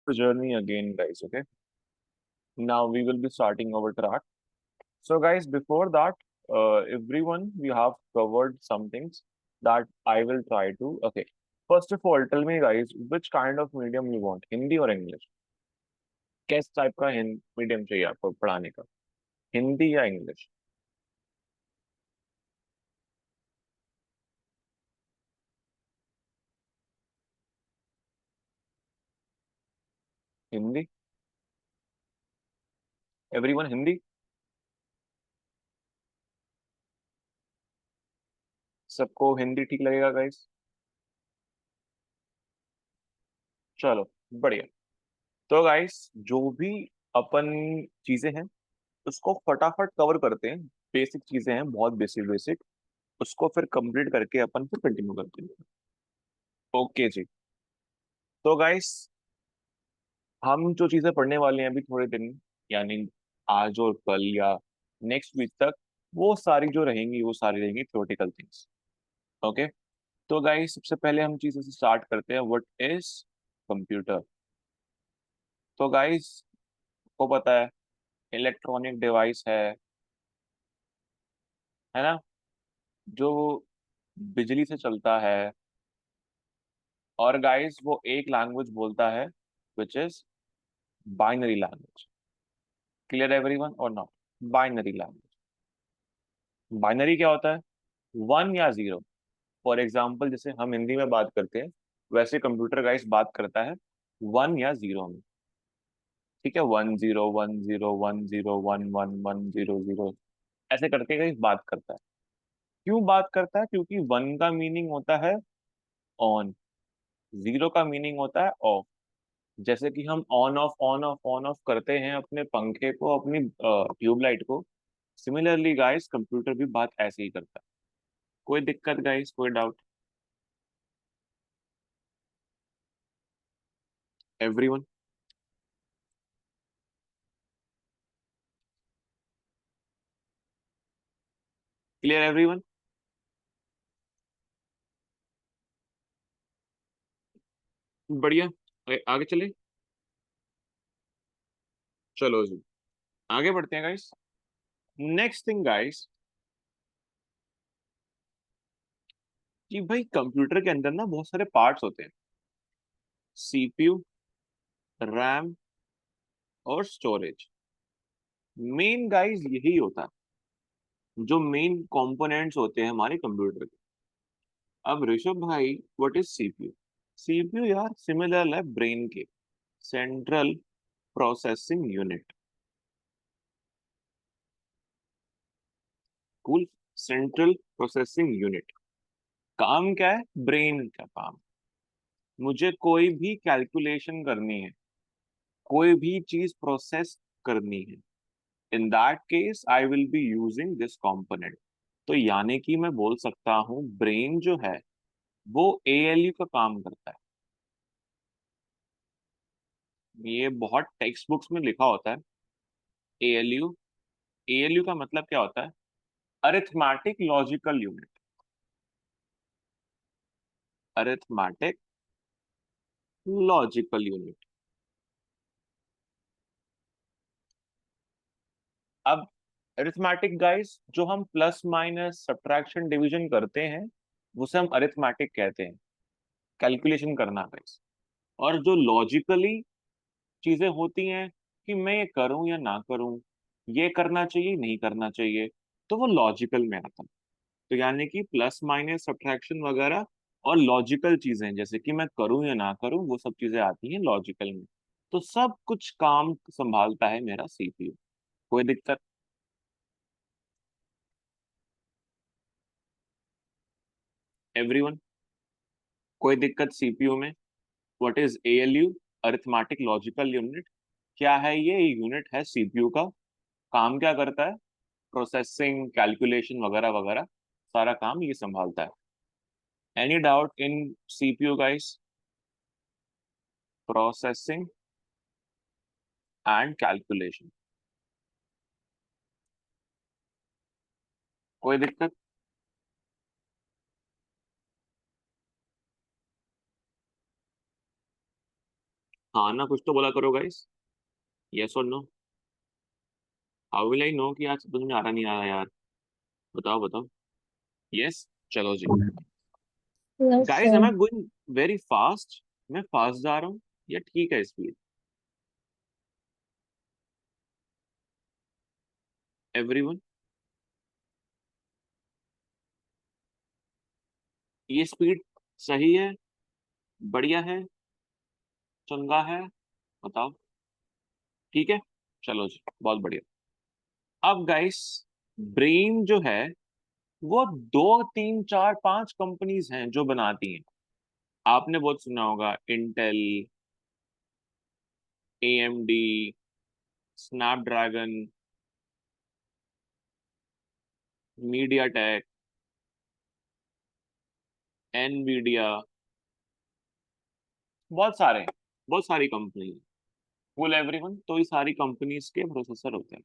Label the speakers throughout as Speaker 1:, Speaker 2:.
Speaker 1: the journey again, guys. Okay. Now we will be starting our track. So, guys, before that, everyone, we have covered some things that I will try to. Okay. First of all, tell me, guys, which kind of medium you want, Hindi or English? किस type का medium चाहिए आपको पढ़ाने का, हिंदी या English? Hindi? Everyone Hindi? सबको हिंदी ठीक लगेगा, गाइस? चलो, बढ़िया। तो गाइस, जो भी अपन चीजें हैं उसको फटाफट कवर करते हैं। बेसिक चीजें हैं, बहुत बेसिक बेसिक। उसको फिर कंप्लीट करके अपन फिर कंटिन्यू करते हैं। ओके जी। तो गाइस, हम जो चीजें पढ़ने वाले हैं अभी थोड़े दिन, यानी आज और कल या नेक्स्ट वीक तक, वो सारी जो रहेंगी वो सारी रहेंगी थ्योरेटिकल थिंग्स। ओके। तो गाइस, सबसे पहले हम चीजों से स्टार्ट करते हैं। What is computer? तो गाइस, को पता है, इलेक्ट्रॉनिक डिवाइस है ना, जो बिजली से चलता है। और गाइस, वो एक लैंग्वेज बोलता है, which is binary language. Clear everyone और नॉट? Binary language. बाइनरी क्या होता है? वन या जीरो। फॉर एग्जाम्पल, जैसे हम हिंदी में बात करते हैं, वैसे कंप्यूटर गाइस बात करता है वन या जीरो में। ठीक है, 1 0 1 0 1 0 1 1 1 0 0, ऐसे करके गाइस बात करता है। क्यों बात करता है? क्योंकि वन का मीनिंग होता है ऑन, जीरो का मीनिंग होता है ऑफ। जैसे कि हम ऑन ऑफ करते हैं अपने पंखे को, अपनी ट्यूबलाइट को। सिमिलरली गाइस, कंप्यूटर भी बात ऐसे ही करता है। कोई दिक्कत गाइस? कोई डाउट? Everyone clear? एवरीवन बढ़िया। आगे चले। चलो जी, आगे बढ़ते हैं गाइस। नेक्स्ट थिंग गाइस, कि भाई कंप्यूटर के अंदर ना बहुत सारे पार्ट्स होते हैं। सीपीयू, रैम और स्टोरेज। मेन गाइस यही होता है, जो मेन कंपोनेंट्स होते हैं हमारे कंप्यूटर के। अब ऋषभ भाई, व्हाट इज सीपीयू? सीपीयू यार सिमिलर है ब्रेन के, central processing unit. Cool. Central processing unit. काम क्या है? ब्रेन का काम। मुझे कोई भी कैलकुलेशन करनी है, कोई भी चीज प्रोसेस करनी है, इन that case I will be using this component. तो यानी कि मैं बोल सकता हूँ ब्रेन जो है वो एएलयू का काम करता है। ये बहुत टेक्स्ट बुक्स में लिखा होता है, एएलयू। एएलयू का मतलब क्या होता है? Arithmetic logical unit. Arithmetic logical unit. अब अरिथमेटिक गाइस, जो हम प्लस माइनस सब्ट्रैक्शन डिवीजन करते हैं, उसे हम अरिथमेटिक कहते हैं, कैलकुलेशन करना गाइस। और जो लॉजिकली चीजें होती हैं, कि मैं ये करूं या ना करूं, ये करना चाहिए नहीं करना चाहिए, तो वो लॉजिकल में आता है। तो यानी कि प्लस माइनस सब्ट्रैक्शन वगैरह और लॉजिकल चीजें, जैसे कि मैं करूं या ना करूं, वो सब चीजें आती हैं लॉजिकल में। तो सब कुछ काम संभालता है मेरा सीपीयू। कोई दिक्कत? एवरीवन कोई दिक्कत सीपीयू में? What is ALU? Arithmetic logical unit. क्या है ये? यूनिट है सीपीयू का। काम क्या करता है? प्रोसेसिंग, कैलकुलेशन वगैरह वगैरह, सारा काम ये संभालता है। Any doubt in CPU guys? Processing and calculation. कोई दिक्कत? हाँ ना, कुछ तो बोला करो गाइस। यस और no. How will I know कि आज समझ में आ रहा नहीं आ रहा यार? बताओ बताओ। यस। चलो जी।
Speaker 2: Yes
Speaker 1: guys am
Speaker 2: sir.
Speaker 1: I going very fast? मैं फास्ट जा रहा हूँ या ठीक है स्पीड? एवरीवन, ये स्पीड सही है, बढ़िया है, चंगा है? बताओ। ठीक है। चलो जी, बहुत बढ़िया। अब गाइस, ब्रेन जो है वो दो तीन चार पांच कंपनीज हैं जो बनाती हैं। आपने बहुत सुना होगा, Intel, AMD, Snapdragon, media take, Nvidia, बहुत सारे हैं, बहुत सारी कंपनी। फुल एवरीवन, तो ये सारी कंपनीज के प्रोसेसर होते हैं।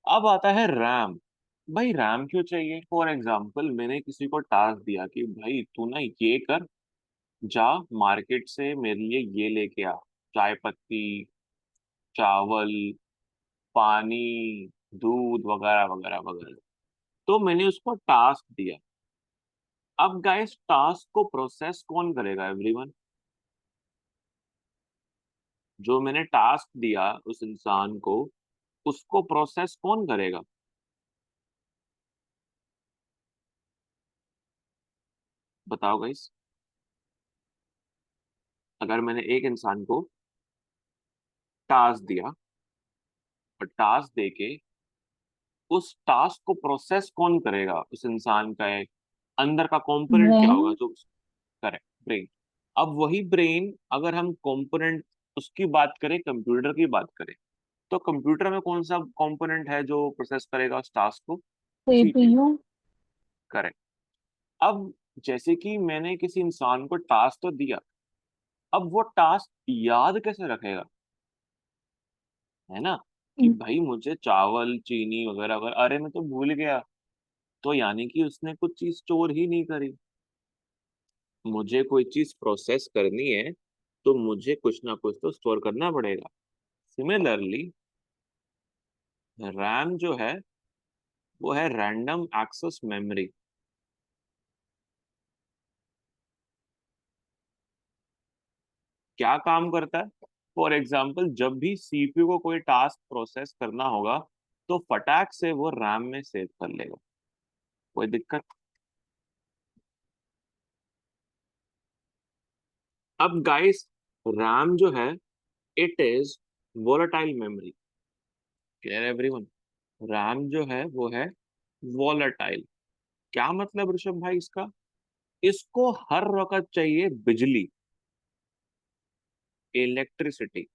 Speaker 1: अब आता है रैम। भाई रैम क्यों चाहिए? फॉर एग्जाम्पल, मैंने किसी को टास्क दिया कि भाई तू ना ये कर, जा मार्केट से मेरे लिए ये लेके आ, चाय पत्ती, चावल, पानी, दूध वगैरह वगैरह वगैरह। तो मैंने उसको टास्क दिया। अब गाइस, टास्क को प्रोसेस कौन करेगा एवरीवन? जो मैंने टास्क दिया उस इंसान को, उसको प्रोसेस कौन करेगा? बताओ गाइस। अगर मैंने एक इंसान को टास्क दिया और टास्क देके उस टास्क को प्रोसेस कौन करेगा? उस इंसान का एक अंदर का कंपोनेंट क्या
Speaker 2: रैम।
Speaker 1: होगा जो करे? ब्रेन। अब वही ब्रेन, अगर हम कंपोनेंट उसकी बात करें, कंप्यूटर की बात करें, तो कंप्यूटर में कौन सा कंपोनेंट है जो प्रोसेस करेगा उस टास्क को? सीपीयू।
Speaker 2: सीपीयू।
Speaker 1: करेक्ट। अब जैसे कि मैंने किसी इंसान को टास्क तो दिया, अब वो टास्क याद कैसे रखेगा? है ना, कि भाई मुझे चावल चीनी वगैरह वगैरह, अरे मैं तो भूल गया। तो यानी कि उसने कुछ चीज स्टोर ही नहीं करी। मुझे कोई चीज प्रोसेस करनी है तो मुझे कुछ ना कुछ तो स्टोर करना पड़ेगा। सिमिलरली, रैम जो है वो है रैंडम एक्सेस मेमोरी। क्या काम करता है? फॉर एग्जाम्पल, जब भी सीपीयू को कोई टास्क प्रोसेस करना होगा तो फटाक से वो रैम में सेव कर लेगा। कोई दिक्कत? अब गाइस, रैम जो है, it is volatile memory. Clear everyone? RAM जो है वो है वोलेटाइल। क्या मतलब ऋषभ भाई इसका? इसको हर वक्त चाहिए बिजली, इलेक्ट्रिसिटी।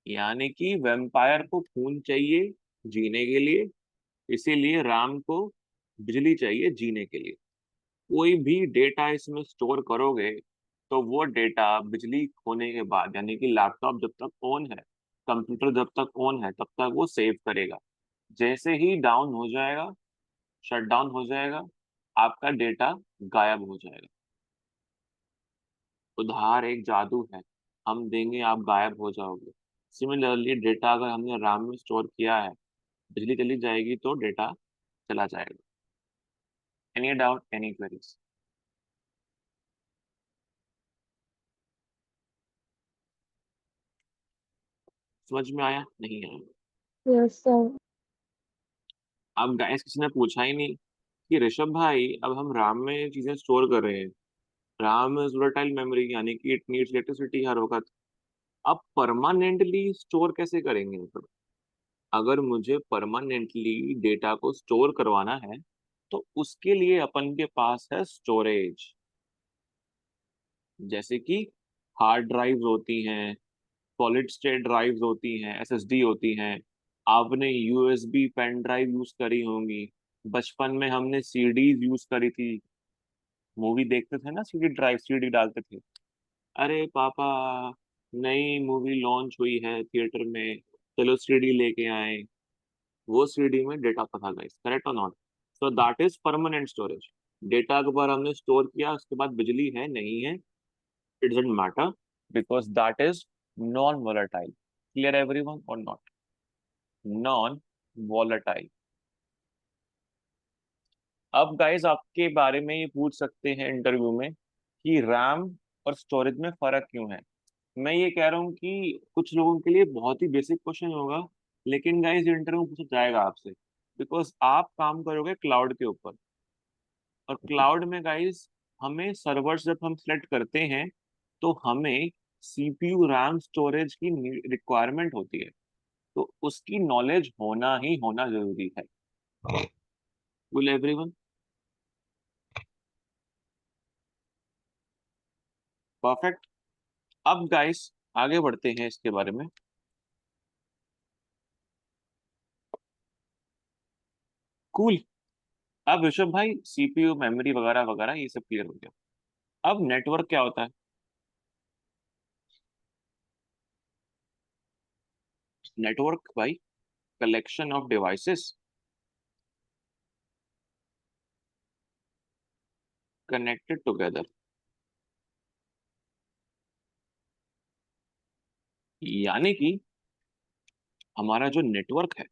Speaker 1: यानी कि वेम्पायर को खून चाहिए जीने के लिए, इसीलिए राम को बिजली चाहिए जीने के लिए। कोई भी डेटा इसमें स्टोर करोगे तो वो डेटा बिजली खोने के बाद, यानी कि लैपटॉप जब तक ऑन है, कंप्यूटर जब तक ऑन है, तब तक वो सेव करेगा। जैसे ही डाउन हो जाएगा, शट डाउन हो जाएगा, आपका डेटा गायब हो जाएगा। उधार एक जादू है, हम देंगे आप गायब हो जाओगे। सिमिलरली, डेटा अगर हमने रैम में स्टोर किया है, बिजली चली जाएगी तो डेटा चला जाएगा। Any doubt, any queries? समझ में आया नहीं आया?
Speaker 2: Yes sir.
Speaker 1: अब गाइस, किसी ने पूछा ही नहीं कि ऋषभ भाई अब हम रैम में चीजें स्टोर कर रहे हैं, रैम इज वोलेटाइल मेमोरी, यानी कि इट नीड्स इलेक्ट्रिसिटी हर वक्त। अब परमानेंटली स्टोर कैसे करेंगे? मतलब अगर मुझे परमानेंटली डेटा को स्टोर करवाना है तो उसके लिए अपन के पास है स्टोरेज। जैसे कि हार्ड ड्राइव्स होती हैं, सॉलिड स्टेट ड्राइव्स होती हैं, एसएसडी होती हैं। आपने यूएसबी पेन ड्राइव यूज करी होंगी। बचपन में हमने सीडीज यूज करी थी। मूवी देखते थे ना, सीडी ड्राइव, सीडी डालते थे। अरे पापा, नई मूवी लॉन्च हुई है थिएटर में, चलो सीडी लेके आए। वो सीडी में डेटा था गाइस, करेक्ट और not? So that is permanent storage. Data एक बार हमने स्टोर किया, उसके बाद बिजली है नहीं है, it doesn't matter, because that is non-volatile. Clear everyone or not? Non-volatile. अब गाइस आपके बारे में ये पूछ सकते हैं इंटरव्यू में कि रैम और स्टोरेज में फर्क क्यों है। मैं ये कह रहा हूँ कि कुछ लोगों के लिए बहुत ही बेसिक क्वेश्चन होगा, लेकिन गाइस इंटरव्यू में पूछा जाएगा आपसे, बिकॉज आप काम करोगे क्लाउड के ऊपर। और क्लाउड में गाइस हमें सर्वर्स जब हम सेलेक्ट करते हैं तो हमें सीपीयू रैम स्टोरेज की रिक्वायरमेंट होती है, तो उसकी नॉलेज होना ही होना जरूरी है। Will everyone? परफेक्ट। अब गाइस आगे बढ़ते हैं इसके बारे में। कूल। अब ऋषभ भाई सीपीयू मेमोरी वगैरह वगैरह ये सब क्लियर हो गया। अब नेटवर्क क्या होता है? नेटवर्क भाई collection of devices connected together. यानी कि हमारा जो नेटवर्क है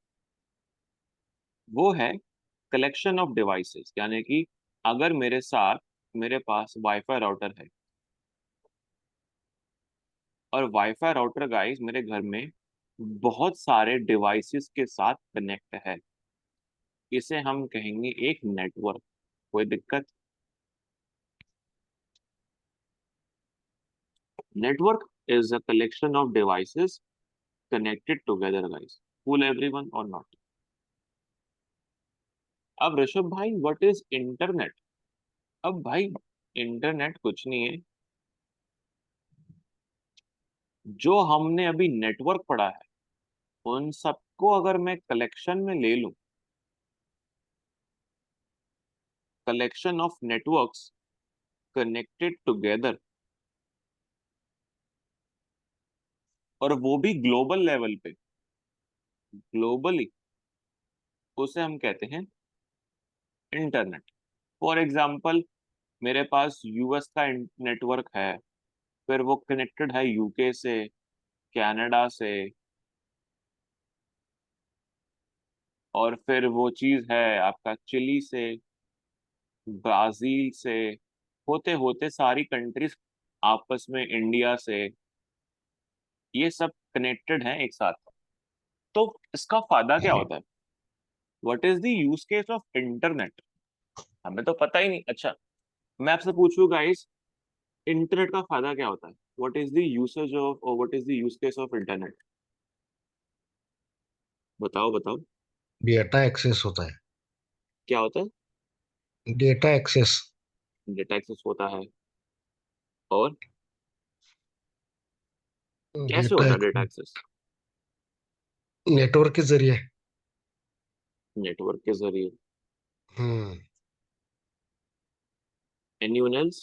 Speaker 1: वो है कलेक्शन ऑफ डिवाइसेस। यानी कि अगर मेरे पास वाईफाई राउटर है, और वाईफाई राउटर गाइस मेरे घर में बहुत सारे डिवाइसेस के साथ कनेक्ट है, इसे हम कहेंगे एक नेटवर्क। कोई दिक्कत? Network is a collection of devices connected together guys. Fool everyone or not? अब ऋषभ भाई व्हाट इज इंटरनेट? अब भाई इंटरनेट कुछ नहीं है, जो हमने अभी नेटवर्क पढ़ा है उन सबको अगर मैं कलेक्शन में ले लूं, collection of networks connected together, और वो भी ग्लोबल लेवल पे, ग्लोबली, उसे हम कहते हैं इंटरनेट। फॉर एग्जांपल मेरे पास यूएस का नेटवर्क है, फिर वो कनेक्टेड है यूके से, कनाडा से, और फिर वो चीज है आपका चिली से, ब्राजील से, होते होते सारी कंट्रीज आपस में, इंडिया से, ये सब कनेक्टेड हैं एक साथ। तो इसका फायदा क्या होता है? What is the use case of internet? हमें तो पता ही नहीं। अच्छा, मैं आपसे पूछूं गाइस, इंटरनेट का फायदा क्या होता है? What is the usage of, और what is the use case of internet? बताओ बताओ।
Speaker 3: डेटा एक्सेस होता है।
Speaker 1: क्या होता है?
Speaker 3: Data access.
Speaker 1: डेटा एक्सेस होता है। और कैसे
Speaker 3: डेटा
Speaker 1: होता है डेटा एक्सेस?
Speaker 3: नेटवर्क के जरिए।
Speaker 1: नेटवर्क के जरिए।
Speaker 3: Hmm.
Speaker 1: Anyone else?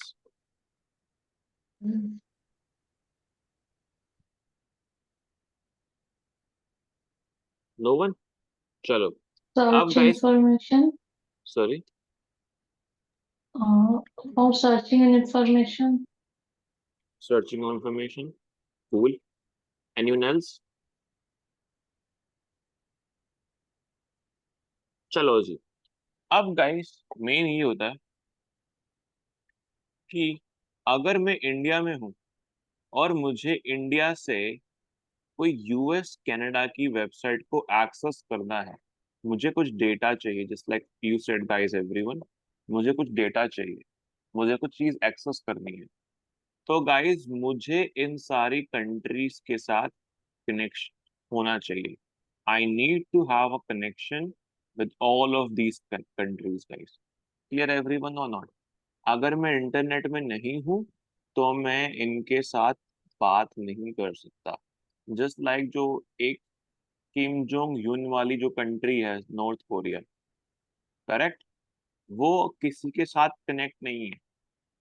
Speaker 1: No one? चलो। अब
Speaker 2: Search
Speaker 1: guys,
Speaker 2: information.
Speaker 1: Sorry,
Speaker 2: For searching and information.
Speaker 1: Searching information. Cool. Anyone else? चलो जी। अब गाइस मेन ये होता है कि अगर मैं इंडिया में हूं और मुझे इंडिया से कोई यूएस कनाडा की वेबसाइट को एक्सेस करना है, मुझे कुछ डेटा चाहिए, just like you said guys everyone, मुझे कुछ डेटा चाहिए, मुझे कुछ चीज एक्सेस करनी है, तो गाइस मुझे इन सारी कंट्रीज के साथ कनेक्शन होना चाहिए। I need to have a connection with all of these countries guys. Clear everyone और नॉट? अगर मैं इंटरनेट में नहीं हूं तो मैं इनके साथ बात नहीं कर सकता। जस्ट लाइक जो एक किम जोंग यून वाली जो कंट्री है, नॉर्थ कोरिया, करेक्ट, वो किसी के साथ कनेक्ट नहीं है,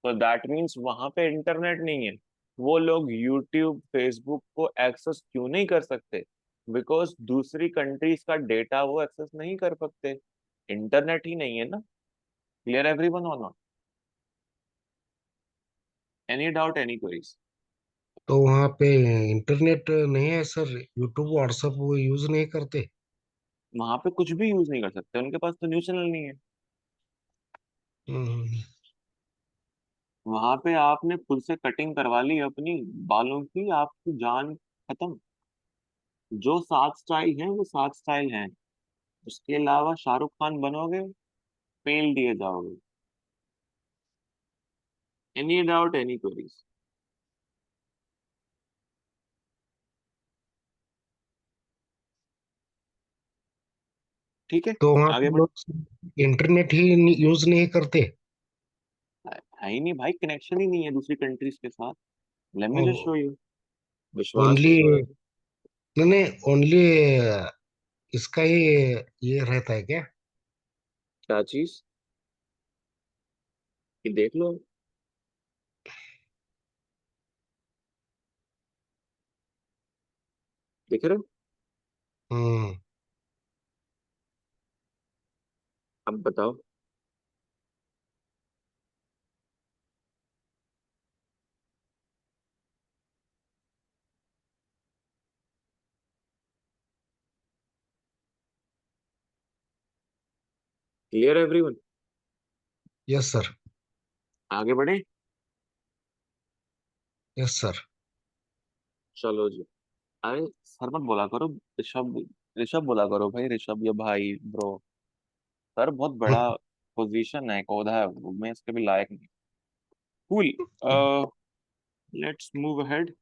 Speaker 1: तो दैट मीन्स वहां पे इंटरनेट नहीं है। वो लोग यूट्यूब फेसबुक को एक्सेस क्यों नहीं कर सकते? बिकॉज दूसरी कंट्रीज का डेटा वो एक्सेस नहीं कर सकते, इंटरनेट ही नहीं है ना। क्लियर एवरीवन और not? Any doubt, any queries?
Speaker 3: तो वहाँ पे इंटरनेट नहीं है सर, यूट्यूब व्हाट्सएप वो यूज नहीं करते?
Speaker 1: वहां पे कुछ भी यूज नहीं कर सकते, उनके पास तो न्यूज चैनल नहीं है।
Speaker 3: हम्म,
Speaker 1: वहां पे आपने खुद से कटिंग करवा ली अपनी बालों की, आपकी जान खत्म। जो सात स्टाइल हैं वो सात स्टाइल हैं। उसके अलावा शाहरुख खान बनोगे, पेल दिए जाओगे। Any doubt, any queries? ठीक है,
Speaker 3: तो वहाँ
Speaker 1: आगे
Speaker 3: पे
Speaker 1: बढ़।
Speaker 3: लोग इंटरनेट ही यूज नहीं करते?
Speaker 1: है ही नहीं भाई, कनेक्शन ही नहीं है दूसरी कंट्रीज के साथ। Late me just show you. विश्वास
Speaker 3: ओनली,
Speaker 1: नहीं हो रहा है?
Speaker 3: नहीं नहीं, ओनली इसका ही ये रहता है क्या?
Speaker 1: क्या चीज? कि देख लो, देख रहे हो?
Speaker 3: हम्म।
Speaker 1: अब बताओ। Clear everyone?
Speaker 3: Yes sir.
Speaker 1: आगे बढ़े।
Speaker 3: Yes sir.
Speaker 1: चलो जी। अरे सर मत बोला करो, ऋषभ। ऋषभ बोला करो भाई, ऋषभ या भाई ब्रो। सर बहुत बड़ा पोजीशन है, एक ओहदा है वो, मैं इसके भी लायक नहीं। Cool. Let's move ahead.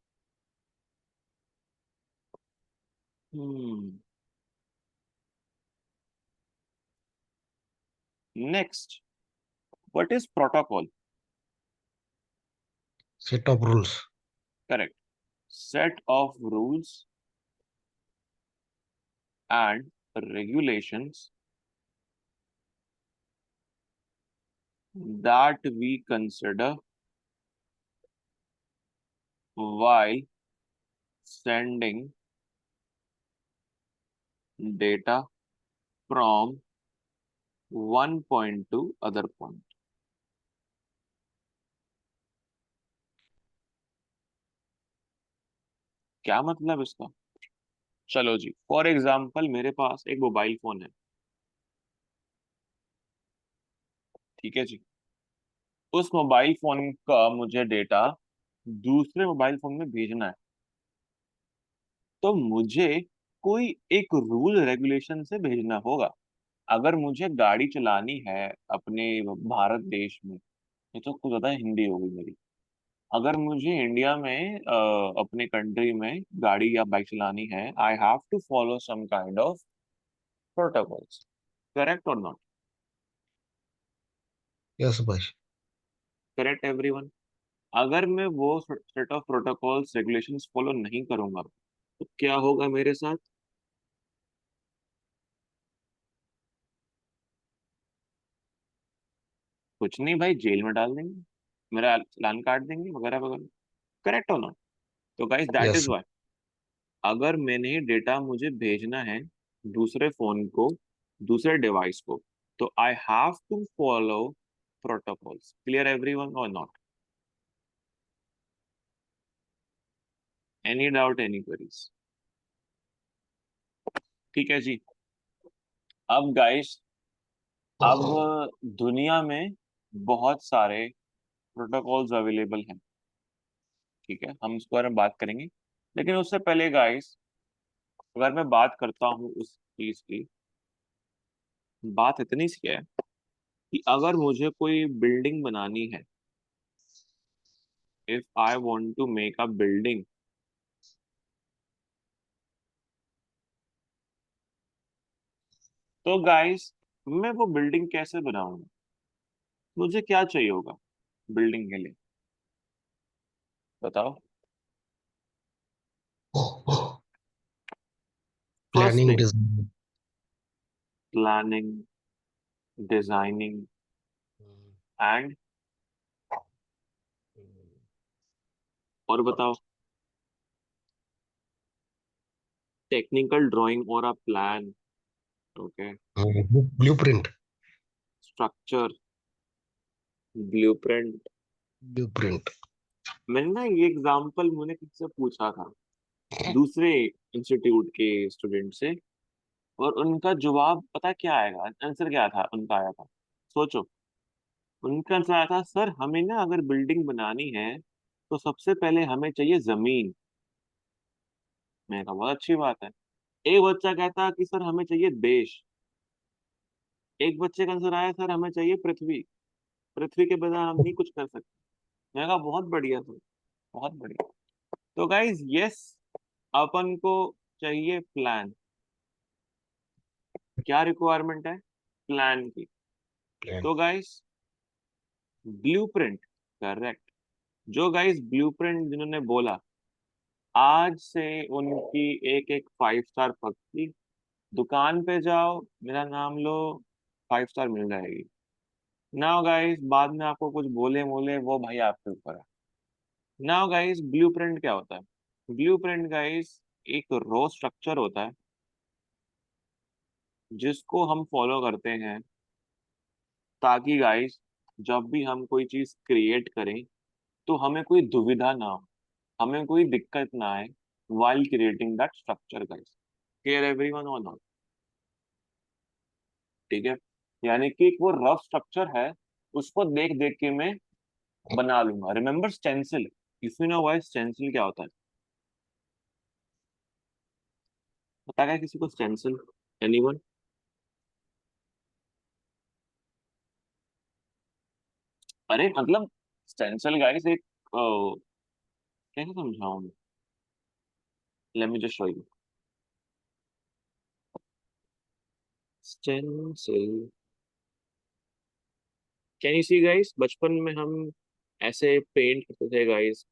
Speaker 1: Next, what is protocol?
Speaker 3: Set of rules.
Speaker 1: Correct. Set of rules and regulations that we consider while sending data from one point to other point। क्या मतलब इसका? चलो जी, फॉर एग्जाम्पल मेरे पास एक mobile phone है। ठीक है जी। उस मोबाइल फोन का मुझे डेटा दूसरे मोबाइल फोन में भेजना है। तो मुझे कोई एक रूल रेगुलेशन से भेजना होगा। अगर मुझे गाड़ी चलानी है अपने भारत देश में, ये तो कुछ ज्यादा हिंदी होगी मेरी। अगर मुझे इंडिया में अपने कंट्री में गाड़ी या बाइक चलानी है, I have to follow some kind of protocols. Correct और नॉट?
Speaker 3: यस भाई।
Speaker 1: Correct everyone? अगर मैं वो set of protocols regulations follow नहीं करूंगा, तो क्या होगा मेरे साथ? कुछ नहीं भाई, जेल में डाल देंगे, मेरा चालान काट देंगे, वगैरह वगैरह। करेक्ट और नॉट? तो guys that is
Speaker 3: yes.
Speaker 1: Why, अगर मैंने डेटा मुझे भेजना है दूसरे फोन को, दूसरे डिवाइस को, तो I have to follow protocols. Clear everyone और not? Any doubt, any queries? ठीक है जी। अब गाइस, अब दुनिया में बहुत सारे प्रोटोकॉल्स अवेलेबल हैं। ठीक है, हम इसके बारे में बात करेंगे। लेकिन उससे पहले गाइस, अगर मैं बात करता हूँ उस चीज की, बात इतनी सी है कि अगर मुझे कोई बिल्डिंग बनानी है, if I want to make a building, तो गाइस मैं वो बिल्डिंग कैसे बनाऊंगा? मुझे क्या चाहिए होगा बिल्डिंग के लिए? बताओ। First
Speaker 3: planning
Speaker 1: thing,
Speaker 3: design.
Speaker 1: Planning, designing and, और बताओ, टेक्निकल ड्राइंग और a plan. Okay.
Speaker 3: Blueprint.
Speaker 1: Structure, blueprint,
Speaker 3: blueprint.
Speaker 1: मैंने ना ये एग्जाम्पल मैंने किसी से पूछा था, दूसरे इंस्टीट्यूट के स्टूडेंट से, और उनका जवाब पता क्या आएगा, आंसर क्या था उनका, आया था, सोचो। उनका आंसर आया था, सर हमें ना अगर बिल्डिंग बनानी है तो सबसे पहले हमें चाहिए जमीन। मैंने कहा बहुत अच्छी बात है। एक बच्चा कहता कि सर हमें चाहिए देश। एक बच्चे का आंसर आया, सर हमें चाहिए पृथ्वी, पृथ्वी के बिना हम नहीं कुछ कर सकते। मैंने कहा बहुत बढ़िया सर, बहुत बढ़िया। तो गाइज यस, अपन को चाहिए प्लान। क्या रिक्वायरमेंट है? प्लान की।
Speaker 3: प्लान।
Speaker 1: तो गाइज ब्लूप्रिंट, करेक्ट। जो गाइज ब्लूप्रिंट जिन्होंने बोला, आज से उनकी एक एक 5 स्टार पक्की, दुकान पे जाओ मेरा नाम लो, 5 स्टार मिल जाएगी। नाउ गाइस बाद में आपको कुछ बोले मोले वो भाई आपके ऊपर है। नाउ गाइस ब्लूप्रिंट क्या होता है? ब्लूप्रिंट गाइस एक रो स्ट्रक्चर होता है जिसको हम फॉलो करते हैं, ताकि गाइस जब भी हम कोई चीज क्रिएट करें तो हमें कोई दुविधा ना हो, हमें कोई दिक्कत ना आए while creating that structure guys। clear everyone or not? ठीक है, यानी कि एक वो रफ स्ट्रक्चर है, उसको देख देख के मैं बना लूंगा। Remember stencil, if you know why stencil क्या होता है? पता है किसी को स्टेंसिल? एनीवन? अरे मतलब स्टेंसिल गाइस एक कैसे समझाऊं मैं, let me just show you. Stencil, can you see guys, बचपन में हम ऐसे पेंट करते थे गाइस,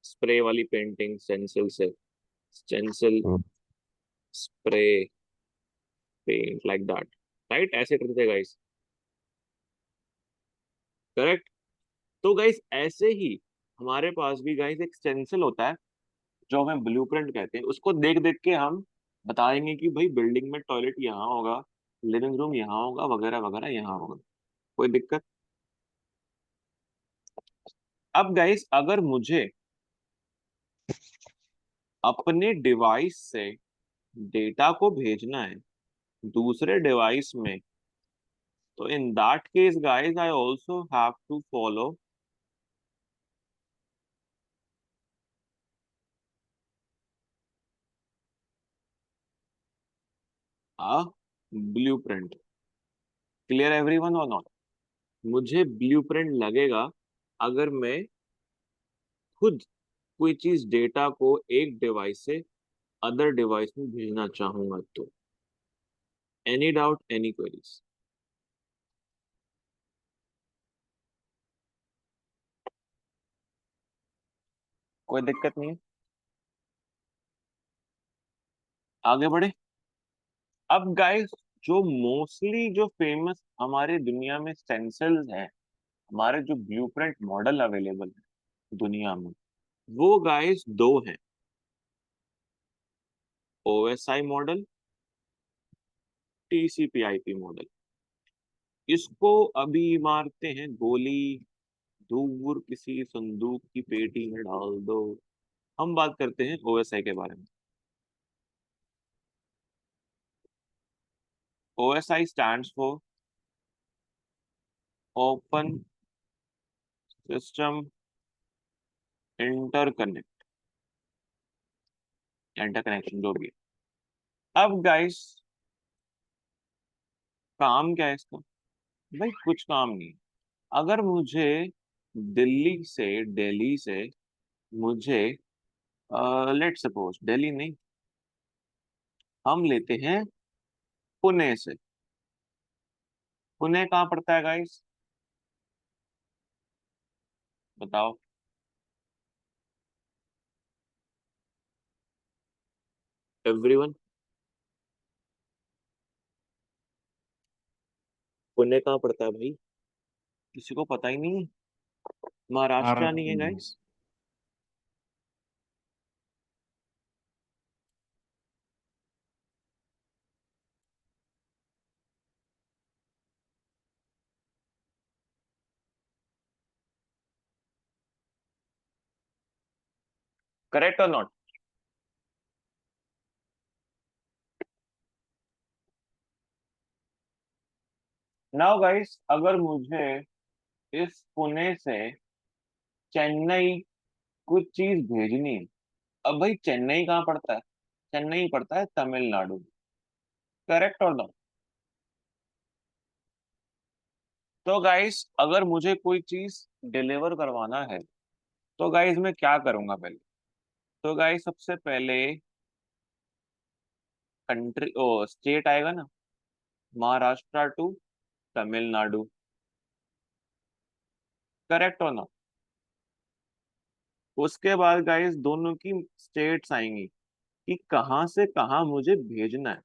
Speaker 1: स्प्रे वाली पेंटिंग स्टेंसिल से, stencil spray paint like that, right? ऐसे करते थे गाइस, करेक्ट। तो गाइस ऐसे ही हमारे पास भी गाइस एक स्टेंसिल होता है जो हमें ब्लूप्रिंट कहते हैं। उसको देख देख के हम बताएंगे कि भाई बिल्डिंग में टॉयलेट यहाँ होगा, लिविंग रूम यहाँ होगा, वगैरह वगैरह यहाँ होगा। कोई दिक्कत? अब गाइस अगर मुझे अपने डिवाइस से डेटा को भेजना है दूसरे डिवाइस में, तो in that case guys I also have to follow a blueprint. Clear everyone और नॉट? मुझे ब्लूप्रिंट लगेगा अगर मैं खुद कोई चीज डेटा को एक डिवाइस से अदर डिवाइस में भेजना चाहूंगा तो। Any doubt, any queries? कोई दिक्कत नहीं है, आगे बढ़े। अब गाइस जो मोस्टली जो फेमस हमारे दुनिया में स्टेंसिल्स हैं, हमारे जो ब्लूप्रिंट मॉडल अवेलेबल है दुनिया में, वो गाइस दो हैं। OSI model, टीसीपी/आईपी model. इसको अभी मारते हैं गोली, दूर किसी संदूक की पेटी में डाल दो। हम बात करते हैं ओएसआई के बारे में। OSI stands for open system interconnect, interconnection जो भी है। अब गाइस काम क्या है इसका? भाई कुछ काम नहीं। अगर मुझे दिल्ली से मुझे लेट सपोज, दिल्ली नहीं, हम लेते हैं पुणे से। पुणे कहाँ पड़ता है गाइस, बताओ? एवरीवन, पुणे कहाँ पड़ता है भाई? किसी को पता ही नहीं है? महाराष्ट्र
Speaker 4: महाराष्ट्र
Speaker 1: नहीं है
Speaker 4: में।
Speaker 1: गाइस? करेक्ट और नॉट? नाउ गाइस, अगर मुझे इस पुणे से चेन्नई कुछ चीज भेजनी है। अब भाई चेन्नई कहाँ पड़ता है? चेन्नई पड़ता है तमिलनाडु। करेक्ट और नॉट? तो गाइस, अगर मुझे कोई चीज डिलीवर करवाना है तो गाइस मैं क्या करूंगा पहले? तो गाइस सबसे पहले कंट्री ओ स्टेट आएगा ना, महाराष्ट्र टू तमिलनाडु। करेक्ट और नॉट? उसके बाद गाइस दोनों की स्टेट्स आएंगी कि कहाँ से कहाँ मुझे भेजना है,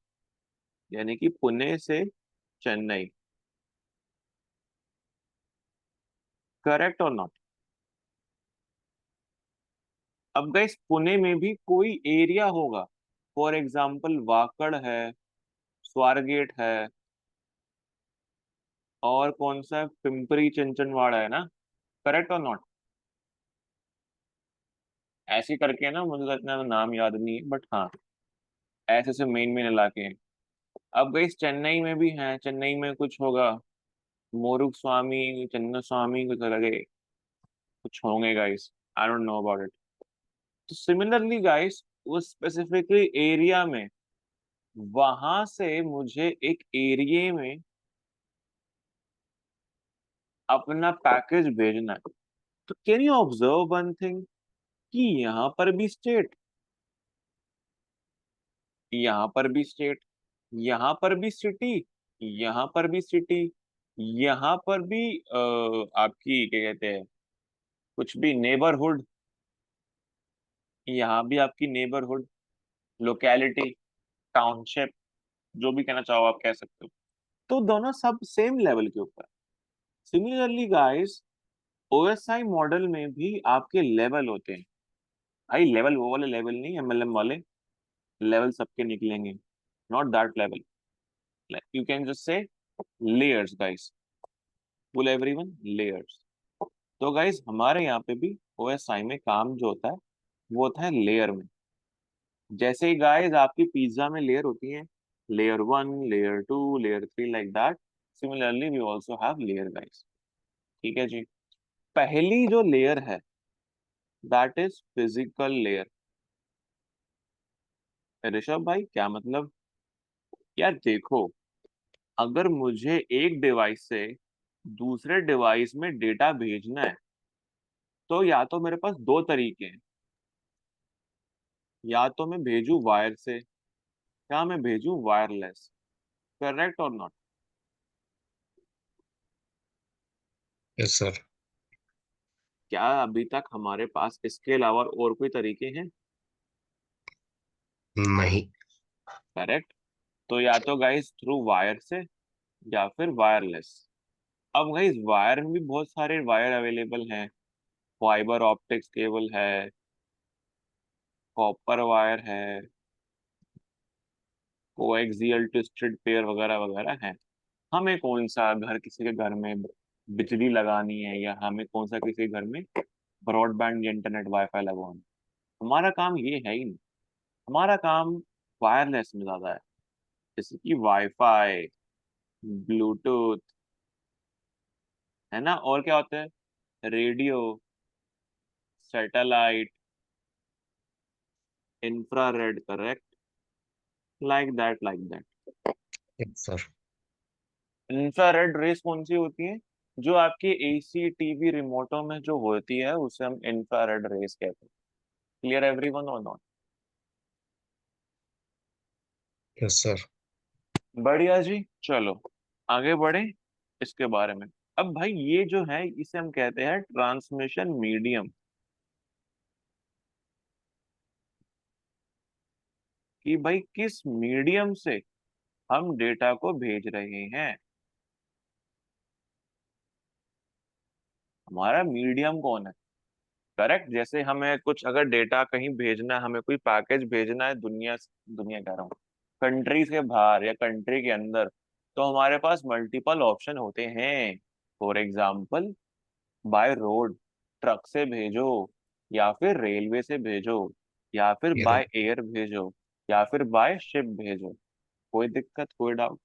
Speaker 1: यानी कि पुणे से चेन्नई। करेक्ट और नॉट? अब गाइस पुणे में भी कोई एरिया होगा, फॉर एग्जाम्पल वाकड़ है, स्वारगेट है, और कौन सा है, पिंपरी चिंचनवाड़ा है ना। करेक्ट और नॉट? ऐसे करके ना, मुझे तो इतना नाम याद नहीं है, बट हाँ, ऐसे से मेन मेन इलाके हैं। अब गाइस चेन्नई में भी है, चेन्नई में कुछ होगा, मोरुक स्वामी, चन्न स्वामी, कुछ लगे, कुछ होंगे guys. I don't know about it. तो सिमिलरली गाइस, उस स्पेसिफिकली एरिया में, वहां से मुझे एक एरिया में अपना पैकेज भेजना है। तो can you observe one thing, कि यहाँ पर भी स्टेट, यहाँ पर भी स्टेट, यहाँ पर भी सिटी, यहाँ पर भी सिटी, यहाँ पर भी आपकी क्या कहते हैं, कुछ भी नेबरहुड, यहाँ भी आपकी नेबरहुड, लोकेलिटी, टाउनशिप, जो भी कहना चाहो आप कह सकते हो। तो दोनों सब सेम लेवल के ऊपर। सिमिलरली गाइस, ओएसआई मॉडल में भी आपके लेवल होते हैं। भाई लेवल वो वाले लेवल नहीं, एमएलएम वाले लेवल सबके निकलेंगे, not that level. You can just say layers guys, full everyone layers. तो गाइस हमारे यहाँ पे भी ओएसआई में काम जो होता है वो होता है लेयर में। जैसे ही गाइस आपकी पिज्जा में लेयर होती है, layer 1, layer 2, layer 3, like that, similarly we also have layer guys. ठीक है जी। पहली जो लेयर है, that is physical layer. Rishabh भाई क्या मतलब? यार देखो, अगर मुझे एक डिवाइस से दूसरे डिवाइस में डेटा भेजना है, तो या तो मेरे पास दो तरीके हैं, या तो मैं भेजूं वायर से, या मैं भेजूं वायरलेस। करेक्ट और नॉट?
Speaker 3: Yes sir.
Speaker 1: क्या अभी तक हमारे पास इसके अलावा और कोई तरीके हैं?
Speaker 3: नहीं।
Speaker 1: करेक्ट। तो या तो गाइस थ्रू वायर से, या फिर वायरलेस। अब गाइस वायर में भी बहुत सारे वायर अवेलेबल हैं, फाइबर ऑप्टिक्स केबल है, कॉपर वायर है, कोएक्सियल ट्विस्टेड पेयर वगैरह वगैरह है। हमें कौन सा, घर किसी के घर में बिजली लगानी है, या हमें कौन सा किसी के घर में ब्रॉडबैंड इंटरनेट वाईफाई लगवाना, हमारा काम ये है ही नहीं। हमारा काम वायरलेस में ज्यादा है, जैसे कि वाईफाई, ब्लूटूथ, है ना, और क्या होता है, radio, satellite, infrared. Correct, like that like that.
Speaker 3: Yes sir.
Speaker 1: Infrared rays कौन सी होती है? जो आपकी एसी टीवी रिमोटों में जो होती है, उसे हम इंफ्रारेड रेस कहते हैं। क्लियर एवरीवन और नॉट?
Speaker 3: Yes sir.
Speaker 1: बढ़िया जी, चलो आगे बढ़े इसके बारे में। अब भाई ये जो है, इसे हम कहते हैं ट्रांसमिशन मीडियम। कि भाई किस मीडियम से हम डेटा को भेज रहे हैं, हमारा मीडियम कौन है। करेक्ट। जैसे हमें कुछ अगर डेटा कहीं भेजना है, हमें कोई पैकेज भेजना है दुनिया, दुनिया कह रहा हूँ, कंट्रीज के बाहर या कंट्री के अंदर, तो हमारे पास मल्टीपल ऑप्शन होते हैं। For example, by road, truck से भेजो, या फिर रेलवे से भेजो, या फिर
Speaker 3: एरो
Speaker 1: बाय एयर भेजो, या फिर बाय शिप भेजो। कोई दिक्कत, कोई डाउट?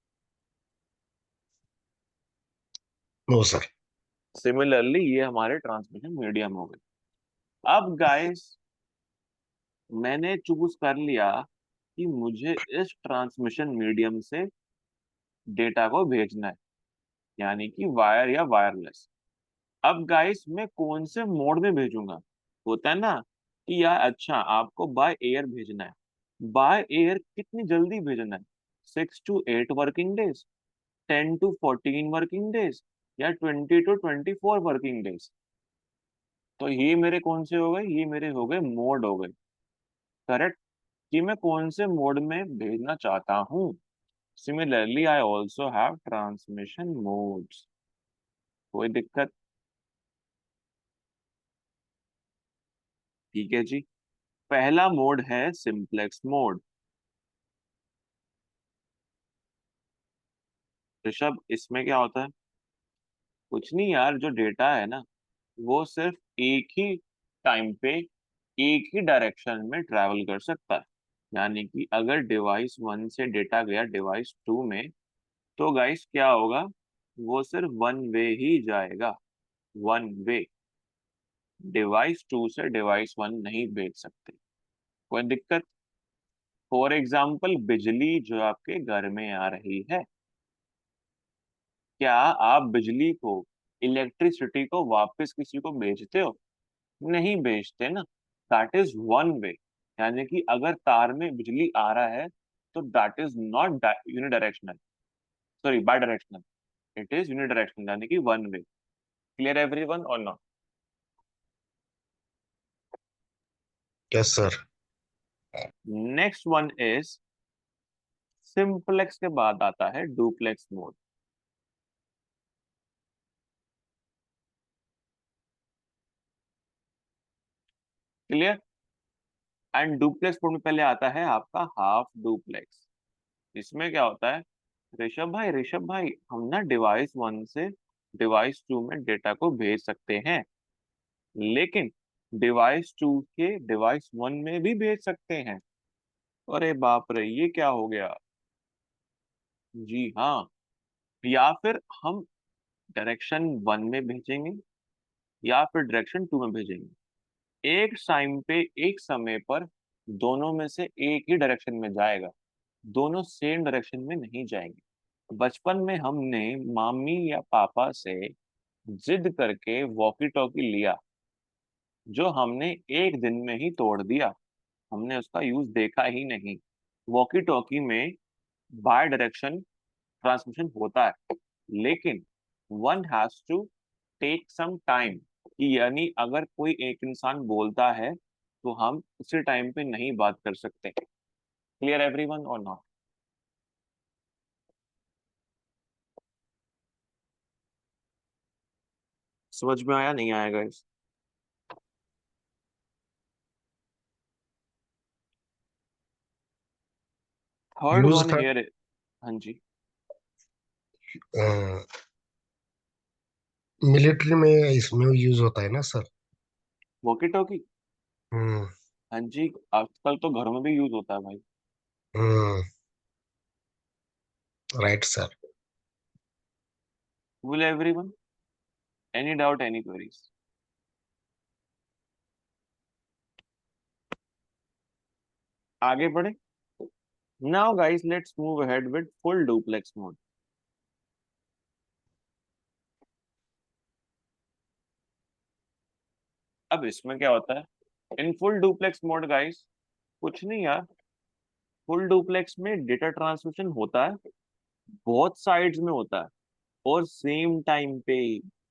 Speaker 3: No sir.
Speaker 1: सिमिलरली ये हमारे ट्रांसमिशन मीडियम हो गए। अब गाइस, मैंने चूज कर लिया कि मुझे इस ट्रांसमिशन मीडियम से डेटा को भेजना है, यानी कि वायर या वायरलेस। अब गाइस मैं कौन से मोड में भेजूंगा? होता है ना कि यार अच्छा आपको बाय एयर भेजना है। बाय एयर कितनी जल्दी भेजना है? 6 to 8 working days, 10 to 14 working days, या 20 to 24 वर्किंग डेज? तो ये मेरे कौन से हो गए? ये मेरे हो गए मोड हो गए। करेक्ट, कि मैं कौन से मोड में भेजना चाहता हूँ। Similarly I also have transmission modes. कोई दिक्कत? ठीक है जी। पहला मोड है सिंपलेक्स मोड। ऋषभ, इसमें क्या होता है? कुछ नहीं यार, जो डेटा है ना वो सिर्फ एक ही टाइम पे एक ही डायरेक्शन में ट्रैवल कर सकता है। यानी कि अगर डिवाइस वन से डेटा गया डिवाइस टू में, तो गाइस क्या होगा? वो सिर्फ वन वे ही जाएगा, वन वे। डिवाइस टू से डिवाइस वन नहीं भेज सकते। कोई दिक्कत? फॉर एग्जाम्पल, बिजली जो आपके घर में आ रही है, क्या आप बिजली को, इलेक्ट्रिसिटी को वापस किसी को भेजते हो? नहीं भेजते ना। That is one way. यानी कि अगर तार में बिजली आ रहा है तो that is not unidirectional, sorry by directional, it is unidirectional, यानी कि वन वे। क्लियर एवरीवन और not?
Speaker 3: Yes sir.
Speaker 1: Next one is simplex के बाद आता है duplex mode. Clear? And duplex mode में पहले आता है आपका हाफ डुप्लेक्स। इसमें क्या होता है? ऋषभ भाई, हम ना डिवाइस वन से डिवाइस टू में डेटा को भेज सकते हैं, लेकिन डिवाइस टू के डिवाइस वन में भी भेज सकते हैं। अरे बाप रे, ये क्या हो गया? जी हाँ। या फिर हम डायरेक्शन वन में भेजेंगे, या फिर डायरेक्शन टू में भेजेंगे। एक टाइम पे, एक समय पर दोनों में से एक ही डायरेक्शन में जाएगा, दोनों सेम डायरेक्शन में नहीं जाएंगे। बचपन में हमने मामी या पापा से जिद करके वॉकी टॉकी लिया, जो हमने एक दिन में ही तोड़ दिया। हमने उसका यूज देखा ही नहीं। वॉकी टॉकी में बाय डायरेक्शन ट्रांसमिशन होता है, लेकिन one has to take some time, कि यानी अगर कोई एक इंसान बोलता है तो हम उसी टाइम पे नहीं बात कर सकते। क्लियर एवरीवन और नॉट? समझ में आया, नहीं आएगा इस? थर्ड
Speaker 3: यूज
Speaker 1: वन
Speaker 3: का
Speaker 1: हेयर। हाँ जी।
Speaker 3: मिलिट्री में इसमें यूज होता है ना सर।
Speaker 1: Walkie talkie?
Speaker 3: हम्म।
Speaker 1: हाँ जी, आजकल तो घरों में भी यूज होता है भाई।
Speaker 3: Hmm. Right sir.
Speaker 1: Will everyone, any doubt, any queries? आगे बढ़े। Now guys, let's move ahead with full duplex mode. अब इसमें क्या होता है? In full duplex mode guys, कुछ नहीं यार, फुल डुप्लेक्स में डेटा ट्रांसमिशन होता है, बहुत साइड्स में होता है, और सेम टाइम पे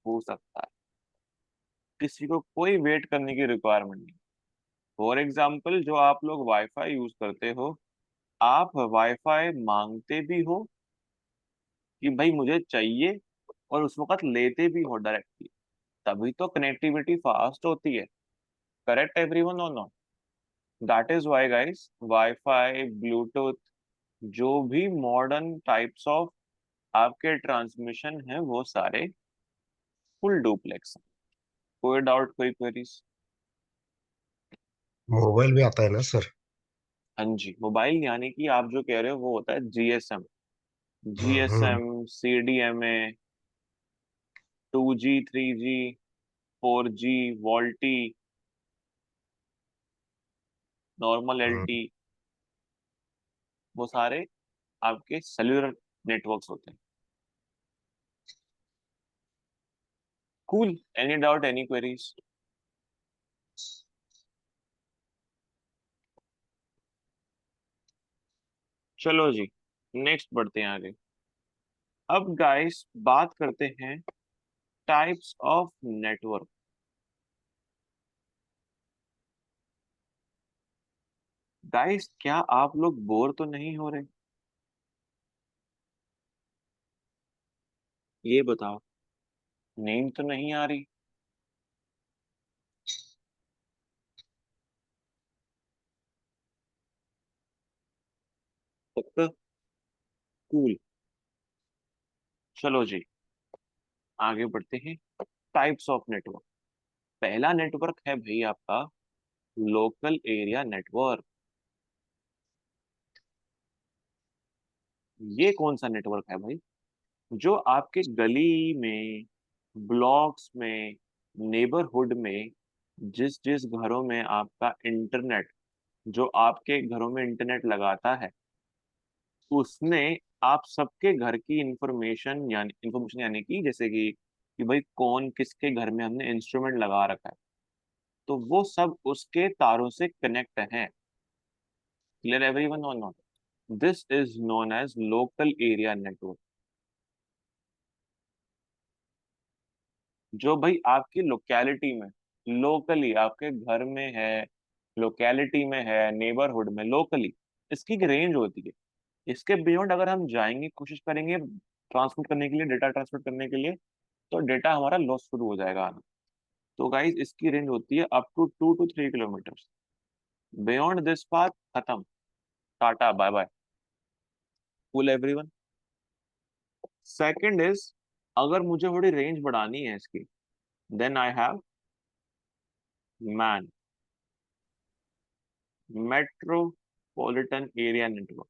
Speaker 1: हो सकता है। किसी को कोई वेट करने की रिक्वायरमेंट नहीं। फॉर एग्जाम्पल, जो आप लोग वाईफाई यूज करते हो, आप वाईफाई मांगते भी हो कि भाई मुझे चाहिए, और उस वक्त लेते भी हो डायरेक्टली, तभी तो कनेक्टिविटी फास्ट होती है। करेक्ट एवरीवन और not? That is why guys, wifi, Bluetooth, जो भी मॉडर्न टाइप्स ऑफ आपके ट्रांसमिशन है वो सारे फुल डुप्लेक्स। कोई डाउट, कोई क्वेरीज?
Speaker 3: मोबाइल भी आता है ना सर?
Speaker 1: हाँ जी, मोबाइल यानी कि आप जो कह रहे हो वो होता है GSM.
Speaker 3: Hmm.
Speaker 1: GSM, CDMA, 2G, 3G, 4G, VoLTE, normal
Speaker 3: hmm.
Speaker 1: LTE, वो सारे आपके सेल्यूलर नेटवर्क्स होते हैं। Cool, any doubt, any queries? चलो जी, नेक्स्ट बढ़ते हैं आगे। अब गाइस बात करते हैं टाइप्स ऑफ नेटवर्क। गाइस क्या आप लोग बोर तो नहीं हो रहे? ये बताओ, नींद तो नहीं आ रही? पक्का? कूल। चलो जी, आगे बढ़ते हैं। Types of network. पहला नेटवर्क है भाई आपका लोकल एरिया नेटवर्क। ये कौन सा नेटवर्क है भाई? जो आपके गली में, ब्लॉक्स में, नेबरहुड में, जिस जिस घरों में आपका इंटरनेट, जो आपके घरों में इंटरनेट लगाता है, उसने आप सबके घर की इंफॉर्मेशन यानी कि जैसे कि भाई कौन किसके घर में हमने इंस्ट्रूमेंट लगा रखा है, तो वो सब उसके तारों से कनेक्ट हैं। क्लियर एवरीवन और not? This is known as local area network. जो भाई आपकी लोकेलिटी में, लोकली आपके घर में है, लोकेलिटी में है, नेबरहुड में, लोकली इसकी एक रेंज होती है। इसके बियॉन्ड अगर हम जाएंगे, कोशिश करेंगे ट्रांसमिट करने के लिए, डेटा ट्रांसमिट करने के लिए, तो डेटा हमारा लॉस शुरू हो जाएगा आना। तो गाइस इसकी रेंज होती है up to 2 to 3 kilometre. Beyond this path खत्म, tata bye bye, cool everyone. Second is, अगर मुझे थोड़ी रेंज बढ़ानी है इसकी, then I have MAN, metropolitan area network.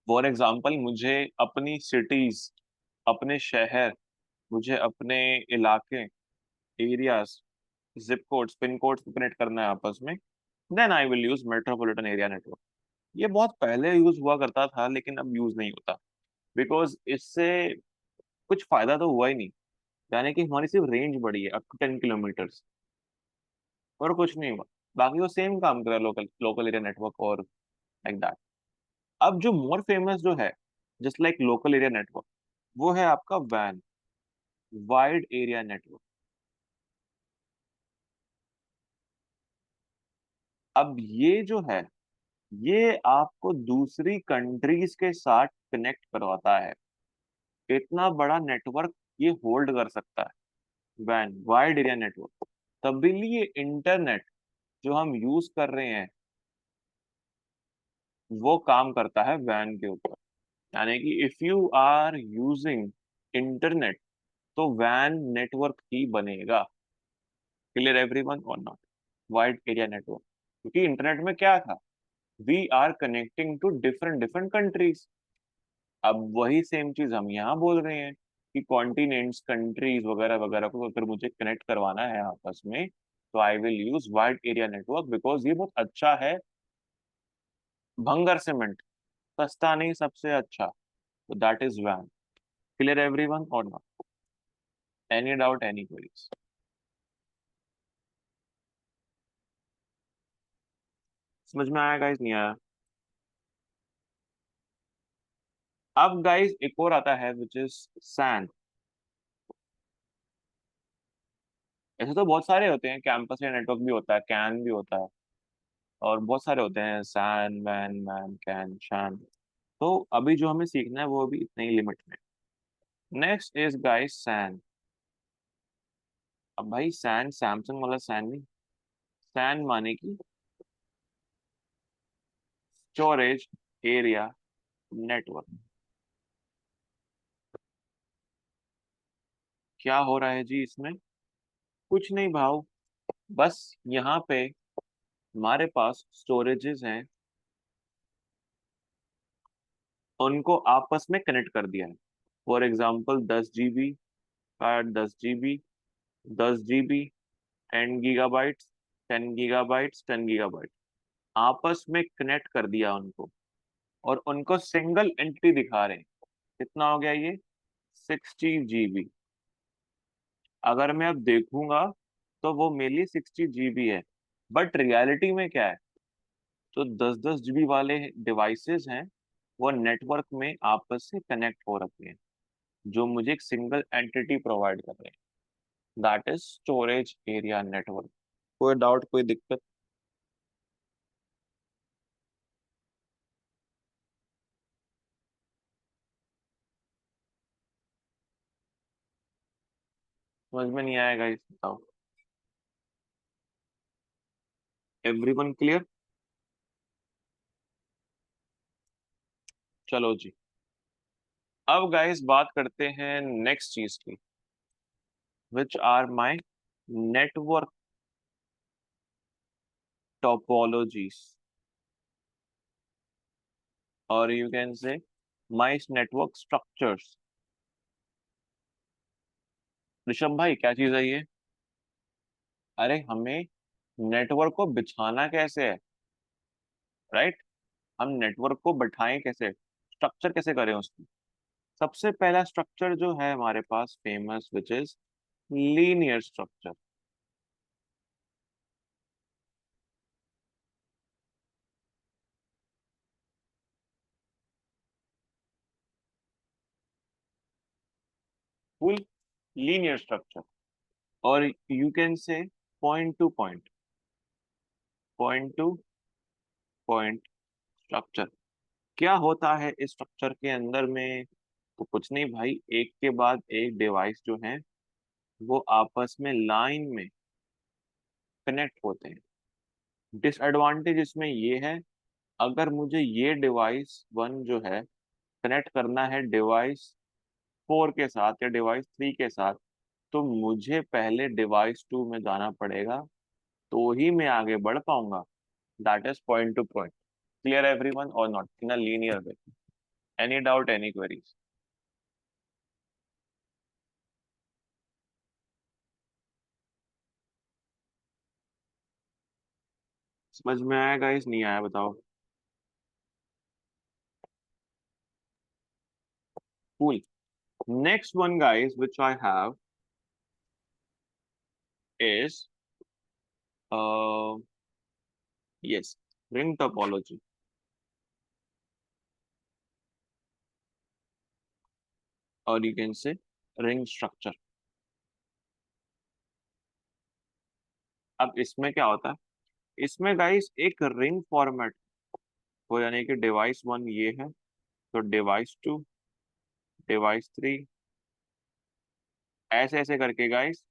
Speaker 1: For example, मुझे अपनी सिटीज, अपने शहर, मुझे अपने इलाके, areas, zip codes, pin codes को कनेक्ट करना है आपस में, then I will use metropolitan area network. ये बहुत पहले यूज हुआ करता था लेकिन अब यूज नहीं होता, बिकॉज इससे कुछ फायदा तो हुआ ही नहीं। यानी कि हमारी सिर्फ रेंज बढ़ी है अप टू 10 किलोमीटर्स, और कुछ नहीं हुआ। बाकी वो सेम काम कर रहा है लोकल लोकल एरिया नेटवर्क और लाइक दैट। अब जो मोर फेमस जो है, just like local area network, वो है आपका वैन, वाइड एरिया नेटवर्क। अब ये जो है, ये आपको दूसरी कंट्रीज के साथ कनेक्ट करवाता है। इतना बड़ा नेटवर्क ये होल्ड कर सकता है, वैन वाइड एरिया नेटवर्क। तभी ये इंटरनेट जो हम यूज कर रहे हैं, वो काम करता है वैन के ऊपर। यानी कि if you are using internet, तो वैन नेटवर्क ही बनेगा। क्लियर एवरीवन और नॉट? वाइड एरिया नेटवर्क, क्योंकि इंटरनेट में क्या था, we are connecting to different different countries. अब वही सेम चीज हम यहाँ बोल रहे हैं कि कॉन्टिनेंट्स, कंट्रीज वगैरह वगैरह को अगर मुझे कनेक्ट करवाना है आपस में, तो आई will use wide area network, because ये बहुत अच्छा है। भंगर सीमेंट सस्ता नहीं, सबसे अच्छा, तो दैट इज वैन। क्लियर एवरीवन और not? Any doubt, any queries? समझ में आया गाइस, नहीं आया? अब गाइस एक और आता है विच इज सैन। ऐसे तो बहुत सारे होते हैं, कैंपस या नेटवर्क भी होता है, कैन भी होता है, और बहुत सारे होते हैं, सैन, वैन, मैन, कैन, शैन। तो अभी जो हमें सीखना है वो अभी इतने ही लिमिट में। Next is guys SAN. अब भाई सैन सैमसंग वाला सैन नहीं, सैन माने की स्टोरेज एरिया नेटवर्क। क्या हो रहा है जी इसमें? कुछ नहीं भाव, बस यहाँ पे हमारे पास स्टोरेजेस हैं, उनको आपस में कनेक्ट कर दिया है। फॉर एग्जाम्पल 10 GB का 10 GB, 10 GB, 10 GB, 10 GB, 10 GB आपस में कनेक्ट कर दिया उनको, और उनको सिंगल एंटिटी दिखा रहे हैं। कितना हो गया ये? 60 GB। अगर मैं अब देखूंगा तो वो मेरे लिए 60 GB है, बट रियलिटी में क्या है? जो 10-10 GB वाले डिवाइसेस हैं वो नेटवर्क में आपस से कनेक्ट हो रखे हैं, जो मुझे एक सिंगल एंटिटी प्रोवाइड कर रहे हैं, that is storage area network. कोई डाउट, कोई दिक्कत? समझ में नहीं आएगा इस, बताओ। Everyone clear? चलो जी, अब गाइस बात करते हैं नेक्स्ट चीज की, which are my network topologies, और you can say my network structures. Rishabh भाई, क्या चीज है ये? अरे हमें नेटवर्क को बिछाना कैसे है, राइट? हम नेटवर्क को बैठाएं कैसे, स्ट्रक्चर कैसे करें उसकी? सबसे पहला स्ट्रक्चर जो है हमारे पास famous, which is linear structure. Full linear structure, और you can say point to point, point to point structure. क्या होता है इस स्ट्रक्चर के अंदर में? तो कुछ नहीं भाई, एक के बाद एक डिवाइस जो है वो आपस में लाइन में कनेक्ट होते हैं। डिसएडवांटेज इसमें ये है, अगर मुझे ये डिवाइस वन जो है कनेक्ट करना है डिवाइस 4 के साथ या डिवाइस 3 के साथ, तो मुझे पहले डिवाइस 2 में जाना पड़ेगा, तो ही मैं आगे बढ़ पाऊंगा। That is point to point. Clear everyone और not in a linear way? Any doubt, any queries? समझ में आया गाइस, नहीं आया बताओ? Cool. Next one guys which I have is yes, ring topology, और you can say ring structure. अब इसमें क्या होता है? इसमें गाइस एक रिंग फॉर्मेट हो, यानी कि डिवाइस वन ये है, तो डिवाइस टू, डिवाइस थ्री, ऐसे ऐसे करके गाइस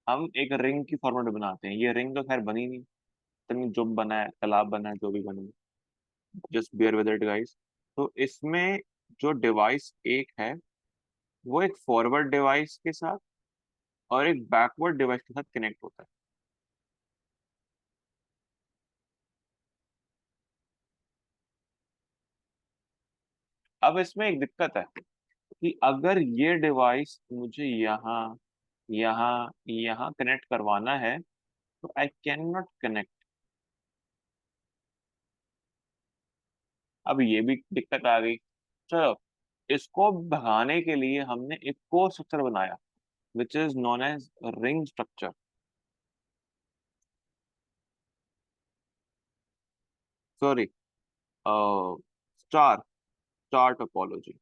Speaker 1: हम एक रिंग की फॉर्मेट बनाते हैं। ये रिंग तो खैर बनी नहीं, इतनी जो बना है, तालाब बना है, जो भी बना है, just bear with it guys. तो इसमें जो डिवाइस एक है वो एक फॉरवर्ड डिवाइस के साथ और एक बैकवर्ड डिवाइस के साथ कनेक्ट होता है। अब इसमें एक दिक्कत है कि अगर ये डिवाइस मुझे यहाँ यहाँ यहाँ कनेक्ट करवाना है, तो आई कैन नॉट कनेक्ट। अब ये भी दिक्कत आ गई। चलो, इसको भगाने के लिए हमने एक कोर स्ट्रक्चर बनाया, which is known as ring structure, sorry, star star topology,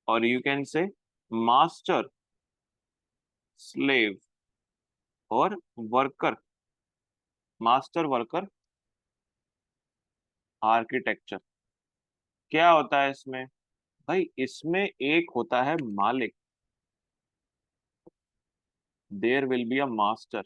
Speaker 1: और you can say master, slave, और वर्कर, मास्टर वर्कर आर्किटेक्चर। क्या होता है इसमें? भाई इसमें एक होता है मालिक, there will be a master,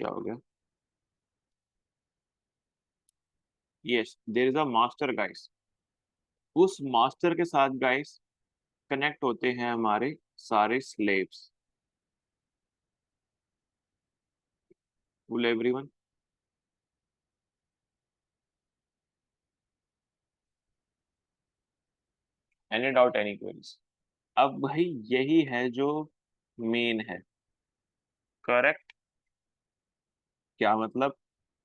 Speaker 1: क्या हो गया? Yes, there is a master guys. उस मास्टर के साथ गाइस कनेक्ट होते हैं हमारे सारे slaves. Full everyone. Any doubt, any queries? अब भाई यही है जो मेन है। करेक्ट। क्या मतलब?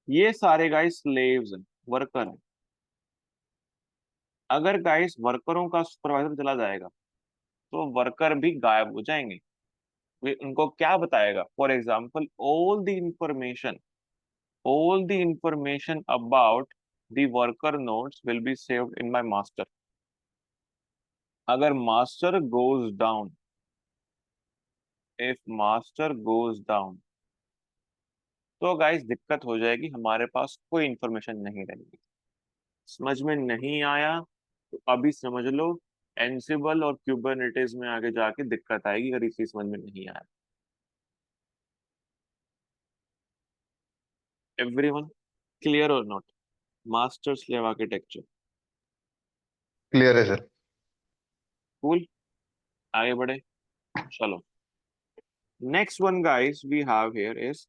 Speaker 1: ये सारे गाइस स्लेव्स हैं, वर्कर हैं। अगर गाइस वर्करों का सुपरवाइजर चला जाएगा तो वर्कर भी गायब हो जाएंगे। वे उनको क्या बताएगा? For example, all the information about the worker nodes will be saved in my master। अगर master goes down, if master goes down, तो गाइस दिक्कत हो जाएगी, हमारे पास कोई इंफॉर्मेशन नहीं रहेगी। समझ में नहीं आया तो अभी समझ लो, एंसिबल और क्यूबरनेटिस में आगे जाके दिक्कत आएगी अगर इसी समझ में नहीं आया। एवरीवन क्लियर और not? Master slave architecture.
Speaker 4: Clear है सर।
Speaker 1: कूल। आगे बढ़े, चलो। Next one guys we have here is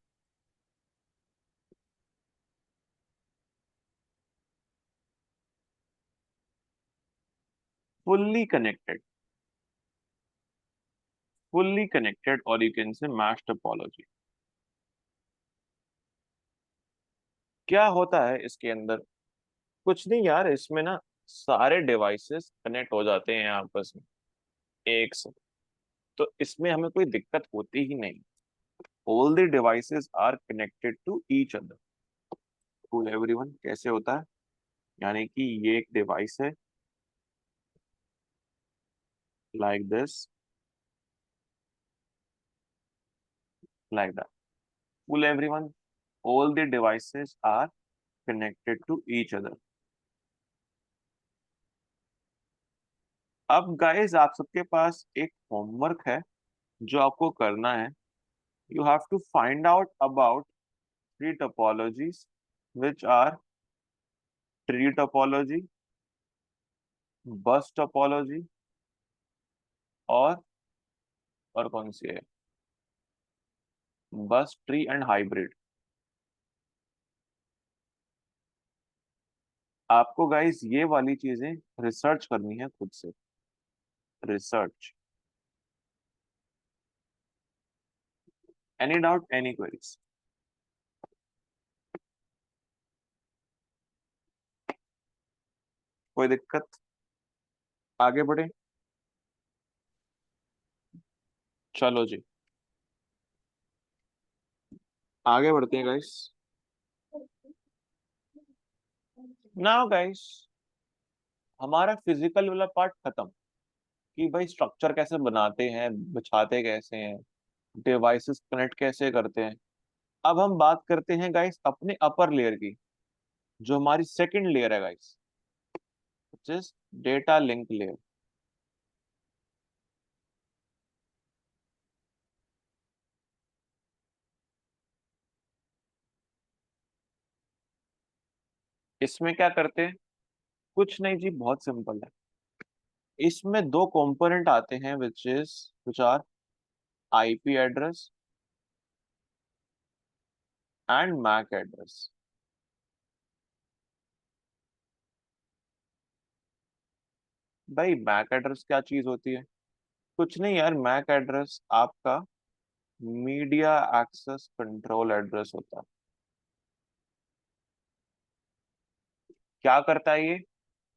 Speaker 1: fully connected, fully connected, or you can say mass topology। क्या होता है इसके अंदर? कुछ नहीं यार, इसमें ना सारे डिवाइसेस कनेक्ट हो जाते हैं आपस में एक से। तो इसमें हमें कोई दिक्कत होती ही नहीं। All the devices are connected to each other. Cool everyone. कैसे होता है? यानी कि ये एक डिवाइस है like this, like that. Cool everyone. All the devices are connected to each other. अब गाइस आप सबके पास एक होमवर्क है जो आपको करना है। You have to find out about three topologies which are tree topology, bus topology, और कौन सी है? बस ट्री एंड हाइब्रिड। आपको गाइस ये वाली चीजें रिसर्च करनी है खुद से। Research. Any doubt, any queries? कोई दिक्कत? आगे बढ़े, चलो जी आगे बढ़ते हैं गाइस। नाउ गाइस हमारा फिजिकल वाला पार्ट खत्म, कि भाई स्ट्रक्चर कैसे बनाते हैं, बिछाते कैसे हैं, डिवाइसेस कनेक्ट कैसे करते हैं। अब हम बात करते हैं गाइस अपने अपर लेयर की, जो हमारी सेकंड लेयर है guys, which is data link layer. इसमें क्या करते हैं? कुछ नहीं जी, बहुत सिंपल है। इसमें दो कंपोनेंट आते हैं which are IP address and MAC address. भाई मैक एड्रेस क्या चीज होती है? कुछ नहीं यार, मैक एड्रेस आपका मीडिया एक्सेस कंट्रोल एड्रेस होता है। क्या करता है ये?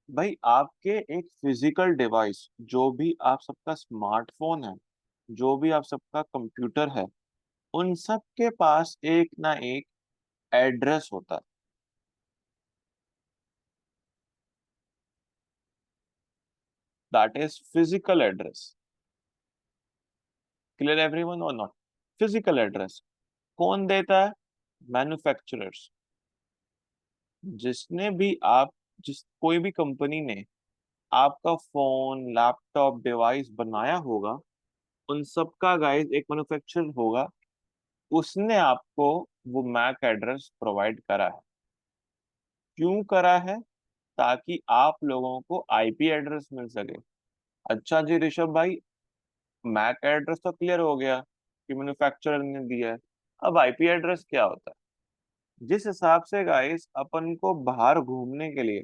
Speaker 1: भाई आपके एक फिजिकल डिवाइस, जो भी आप सबका स्मार्टफोन है, जो भी आप सबका कंप्यूटर है, उन सब के पास एक ना एक एड्रेस होता है। That is physical address. Clear everyone और नॉट? फिजिकल एड्रेस कौन देता है? मैन्युफैक्चरर्स। जिसने भी आप जिस कोई भी कंपनी ने आपका फोन, लैपटॉप, डिवाइस बनाया होगा, उन सब का गाइस एक मैन्युफैक्चरर होगा उसने आपको वो मैक एड्रेस प्रोवाइड करा है। क्यों करा है? ताकि आप लोगों को आईपी एड्रेस मिल सके। अच्छा जी ऋषभ भाई, मैक एड्रेस तो क्लियर हो गया कि मैन्युफैक्चरर ने दिया है। अब आईपी एड्रेस क्या होता है? जिस हिसाब से गाइस अपन को बाहर घूमने के लिए,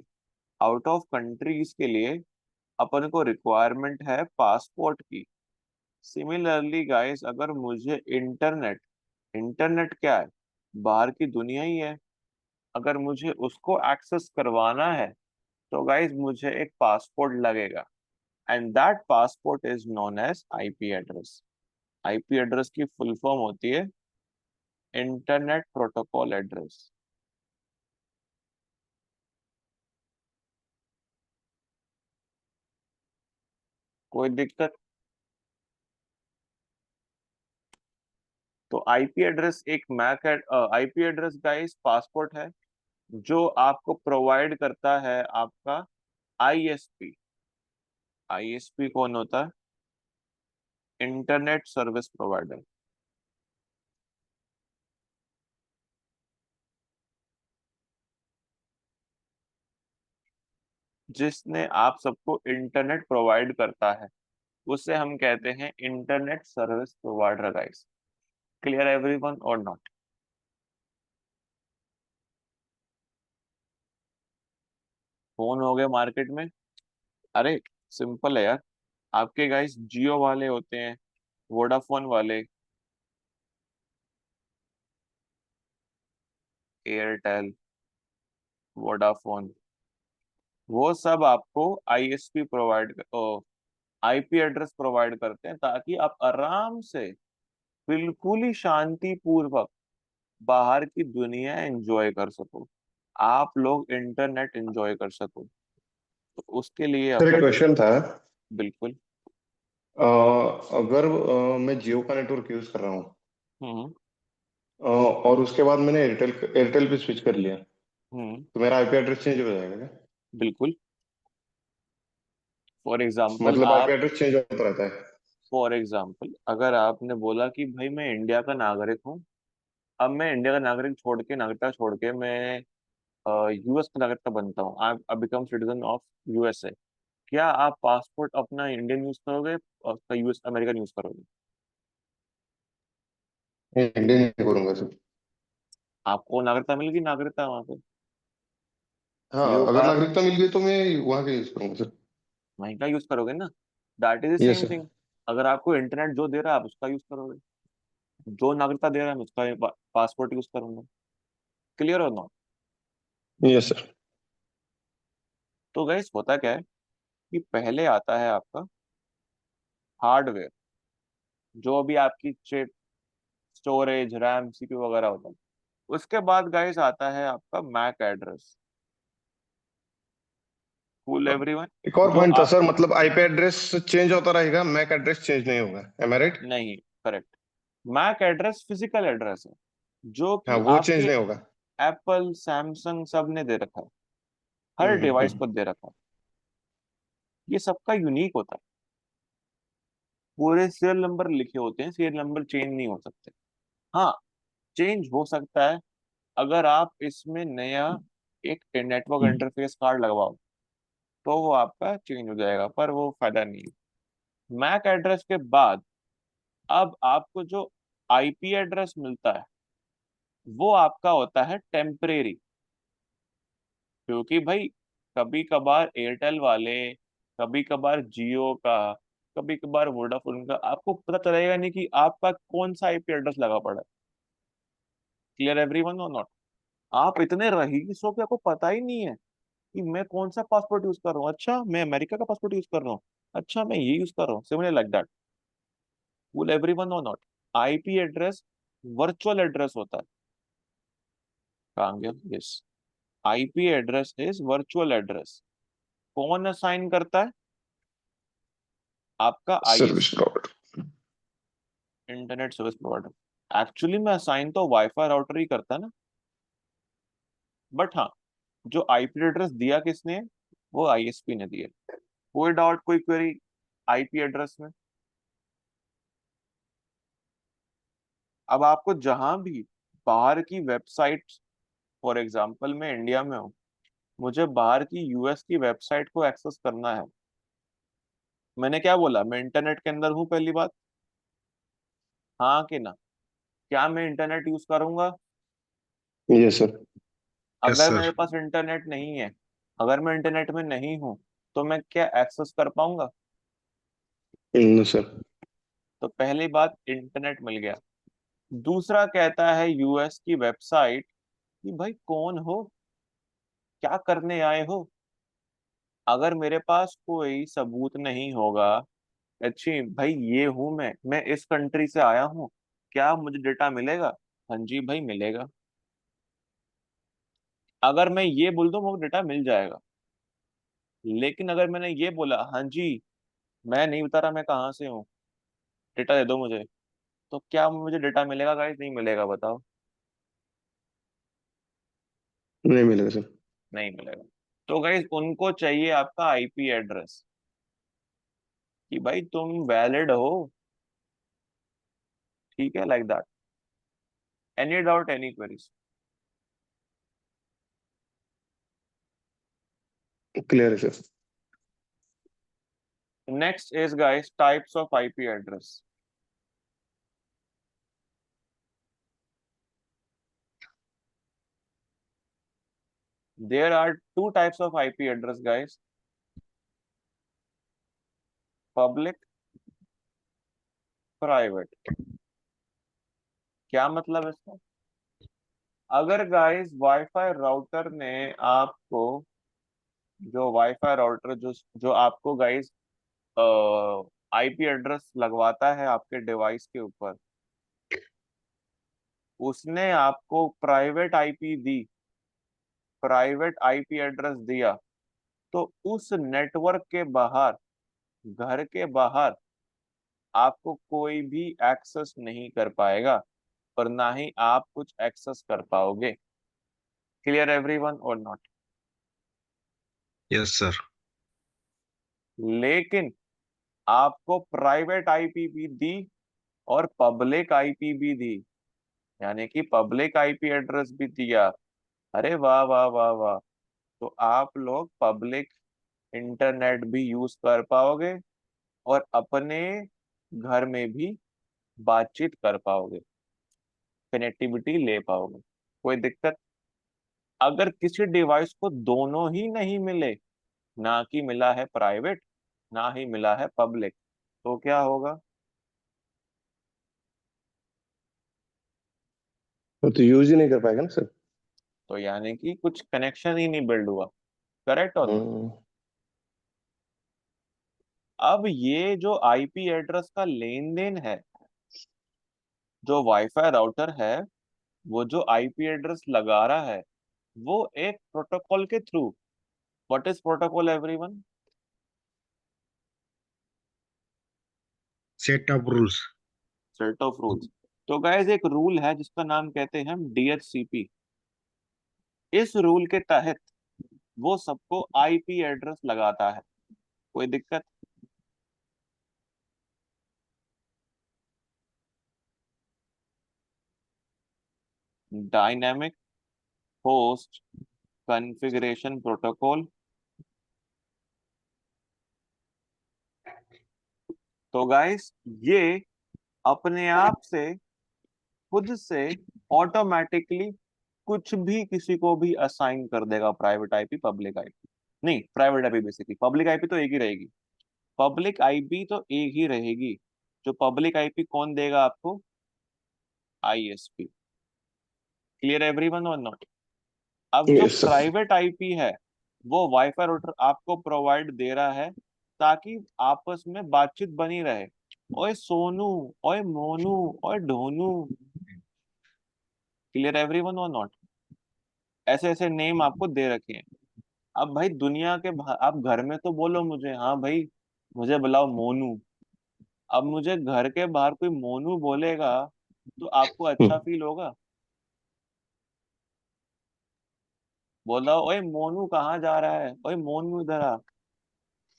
Speaker 1: आउट ऑफ कंट्रीज के लिए अपन को रिक्वायरमेंट है पासपोर्ट की, सिमिलरली गाइस अगर मुझे इंटरनेट, इंटरनेट क्या है? बाहर की दुनिया ही है। अगर मुझे उसको एक्सेस करवाना है तो गाइस मुझे एक पासपोर्ट लगेगा, and that passport is known as IP address. IP address की फुल फॉर्म होती है इंटरनेट प्रोटोकॉल एड्रेस। कोई दिक्कत? तो आईपी एड्रेस एक MAC IP address guys passport है जो आपको प्रोवाइड करता है आपका आईएसपी। आईएसपी कौन होता है? Internet service provider. जिसने आप सबको इंटरनेट प्रोवाइड करता है उसे हम कहते हैं internet service provider guys. Clear everyone और नॉट? फोन हो गए मार्केट में। अरे सिंपल है यार। आपके गाइस जियो वाले होते हैं, वोडाफोन वाले, एयरटेल, वोडाफोन, वो सब आपको ISP provide, IP address provide करते हैं ताकि आप आराम से, बिल्कुल ही शांति पूर्वक बाहर की दुनिया एंजॉय कर सको, आप लोग इंटरनेट एंजॉय कर सको। तो उसके लिए
Speaker 4: सर एक
Speaker 1: अपन,
Speaker 4: क्वेश्चन था।
Speaker 1: बिल्कुल।
Speaker 4: अगर मैं जियो का नेटवर्क यूज कर रहा हूँ,
Speaker 1: हम्म।
Speaker 4: और उसके बाद मैंने एयरटेल एयरटेल पे स्विच कर लिया,
Speaker 1: हम्म।
Speaker 4: तो मेरा आईपी एड्रेस चेंज हो जाएगा क्या?
Speaker 1: बिल्कुल। फॉर एग्जाम्पल
Speaker 4: मतलब आईपी
Speaker 1: आप,
Speaker 4: एड्रेस चेंज होता रहता है?
Speaker 1: फॉर एग्जाम्पल अगर आपने बोला कि भाई मैं इंडिया का नागरिक हूँ, अब मैं इंडिया का नागरिक छोड़ के, नागरिकता छोड़ के मैं यूएस का नागरिकता बनता हूँ, I become citizen of USA, क्या आप पासपोर्ट अपना इंडियन यूज करोगे और उसका यूएस अमेरिकन यूज करोगे?
Speaker 4: मैं इंडियन ही करूंगा सर।
Speaker 1: आपको नागरिकता मिल गई, नागरिकता वहां पे,
Speaker 4: हाँ,
Speaker 1: यू
Speaker 4: अगर
Speaker 1: आर,
Speaker 4: नागरिकता मिल गई तो मैं वहां का यूज करूंगा सर।
Speaker 1: वहीं का यूज करोगे ना। That is the
Speaker 4: yes
Speaker 1: same
Speaker 4: sir.
Speaker 1: Thing. अगर आपको इंटरनेट जो दे रहा है आप उसका यूज करोगे, जो नागरिकता दे रहा है मैं उसका पासपोर्ट यूज करूंगा। क्लियर हो ना?
Speaker 4: Yes sir.
Speaker 1: तो गाइस होता क्या है कि पहले आता है आपका हार्डवेयर, जो भी आपकी चिप, स्टोरेज, रैम, सीपीयू वगैरह होता है। उसके बाद गाइस आता है आपका मैक एड्रेस। Cool everyone?
Speaker 4: एक और
Speaker 1: जो
Speaker 4: पॉइंट था
Speaker 1: आप,
Speaker 4: सर, मतलब आईपी एड्रेस चेंज होता रहेगा, मैक एड्रेस चेंज नहीं होगा, एम आई राइट?
Speaker 1: नहीं, correct. MAC address physical address है जो
Speaker 4: हाँ,
Speaker 1: कि
Speaker 4: वो चेंज
Speaker 1: आपके
Speaker 4: नहीं होगा।
Speaker 1: एप्पल, सैमसंग सब ने दे रखा है,
Speaker 4: हम्म
Speaker 1: हर
Speaker 4: हम्म
Speaker 1: डिवाइस
Speaker 4: हम्म।
Speaker 1: को दे रखा है। ये सबका यूनिक होता है। पूरे सीरियल नंबर लिखे होते हैं, सीरियल नंबर चेंज नहीं हो सकते। हाँ, चेंज हो सकता है अगर आप इसमें नया एक नेटवर्क इंटरफेस कार्ड लगवाओ, तो वो आपका चेंज हो जाएगा, पर वो फायदा नहीं है। मैक एड्रेस के बाद अब आपको जो आईपी एड्रेस मिलता है वो आपका होता है टेम्परेरी। क्योंकि भाई कभी कभार एयरटेल वाले, कभी कभार जियो का, कभी कभार वोडाफोन का, आपको पता चलेगा नहीं कि आपका कौन सा आईपी एड्रेस लगा पड़ा है। क्लियर एवरीवन और नॉट? आप इतने रईस हो कि आपको पता ही नहीं है कि मैं कौन सा पासपोर्ट यूज कर रहा हूँ। अच्छा मैं अमेरिका का पासपोर्ट यूज कर रहा हूँ, अच्छा मैं ये यूज कर रहा हूँ, similar like that. Will everyone और not? IP address virtual address होता है। कहाँ गया? Yes, IP address is virtual address. कौन असाइन करता है? आपका
Speaker 4: service
Speaker 1: ISP,
Speaker 4: provider.
Speaker 1: Internet service provider. Actually में असाइन तो वाईफाई राउटर ही करता है ना, बट हाँ, जो आईपी एड्रेस दिया किसने है? वो आईएसपी ने दिया। कोई डाउट, कोई क्वेरी आईपी एड्रेस में? अब आपको जहां भी बाहर की वेबसाइट, फॉर एग्जांपल मैं इंडिया में हूँ, मुझे बाहर की यूएस की वेबसाइट को एक्सेस करना है, मैंने क्या बोला, मैं इंटरनेट के अंदर हूँ पहली बात, हाँ कि ना? क्या मैं इंटरनेट यूज करूंगा?
Speaker 4: Yes sir.
Speaker 3: यस
Speaker 1: अगर मेरे
Speaker 3: सर।
Speaker 1: पास इंटरनेट नहीं है, अगर मैं इंटरनेट में नहीं हूँ, तो मैं क्या एक्सेस कर पाऊंगा?
Speaker 4: No sir.
Speaker 1: तो पहली बात, इंटरनेट मिल गया। दूसरा कहता है यूएस की वेबसाइट कि भाई कौन हो, क्या करने आए हो? अगर मेरे पास कोई सबूत नहीं होगा, अच्छी भाई ये हूं मैं इस कंट्री से आया हूँ, क्या मुझे डेटा मिलेगा? हाँ जी भाई मिलेगा। अगर मैं ये बोल दूं मुझे डेटा मिल जाएगा, लेकिन अगर मैंने ये बोला हाँ जी मैं नहीं बता रहा मैं कहाँ से हूँ, डेटा दे दो मुझे, तो क्या मुझे डेटा मिलेगा गाइस? नहीं मिलेगा, बताओ।
Speaker 4: नहीं मिलेगा सर।
Speaker 1: नहीं मिलेगा। तो गाइस उनको चाहिए आपका आईपी एड्रेस, कि भाई तुम वैलिड हो, ठीक है, like that. Any doubt, any queries?
Speaker 4: Clear है sir.
Speaker 1: Next is guys types of IP address. There are two types of IP address, guys. Public, private. क्या मतलब इसका? अगर गाइस वाईफाई राउटर ने आपको, जो वाईफाई राउटर जो जो आपको गाइस आईपी एड्रेस लगवाता है आपके डिवाइस के ऊपर, उसने आपको प्राइवेट आईपी दी, प्राइवेट आईपी एड्रेस दिया, तो उस नेटवर्क के बाहर, घर के बाहर आपको कोई भी एक्सेस नहीं कर पाएगा, और ना ही आप कुछ एक्सेस कर पाओगे। क्लियर एवरीवन और नॉट?
Speaker 3: Yes sir.
Speaker 1: लेकिन आपको प्राइवेट आईपी भी दी और पब्लिक आईपी भी दी, यानी कि पब्लिक आईपी एड्रेस भी दिया। अरे वाह वाह वाह वाह! तो आप लोग पब्लिक इंटरनेट भी यूज कर पाओगे और अपने घर में भी बातचीत कर पाओगे, कनेक्टिविटी ले पाओगे, कोई दिक्कत? अगर किसी डिवाइस को दोनों ही नहीं मिले, ना कि मिला है प्राइवेट ना ही मिला है पब्लिक, तो क्या होगा?
Speaker 4: वो तो यूज ही नहीं कर पाएगा ना सर।
Speaker 1: तो यानी कि कुछ कनेक्शन ही नहीं बिल्ड हुआ। करेक्ट और नॉट?
Speaker 4: हम्म।
Speaker 1: अब ये जो आईपी एड्रेस का लेन देन है, जो वाईफाई राउटर है वो जो आईपी एड्रेस लगा रहा है, वो एक प्रोटोकॉल के through, what is protocol everyone?
Speaker 3: Set of rules.
Speaker 1: Set of rules. तो गाइस एक रूल है जिसका नाम कहते हैं हम डीएचसीपी। इस रूल के तहत वो सबको आईपी एड्रेस लगाता है, कोई दिक्कत? Dynamic host configuration protocol. तो गाइस ये अपने आप से, खुद से, ऑटोमेटिकली कुछ भी किसी को भी असाइन कर देगा, प्राइवेट आईपी पब्लिक आईपी नहीं, private IP basically, public IP तो एक ही रहेगी, पब्लिक आईपी तो एक ही रहेगी। जो पब्लिक आईपी कौन देगा आपको? आईएसपी। क्लियर एवरीवन और नॉट? अब जो
Speaker 4: यस सर।
Speaker 1: प्राइवेट आईपी है वो वाईफाई राउटर आपको प्रोवाइड दे रहा है ताकि आपस में बातचीत बनी रहे। ओए सोनू, ओए मोनू, ओए ढोनू। क्लियर एवरीवन और नॉट? ऐसे ऐसे नेम आपको दे रखे हैं। अब भाई दुनिया के आप घर में तो बोलो मुझे, हाँ भाई मुझे बुलाओ मोनू। अब मुझे घर के बाहर कोई मोनू बोलेगा तो आपको अच्छा फील होगा? बोला ओए मोनू कहाँ जा रहा है, ओए मोनू इधर आ।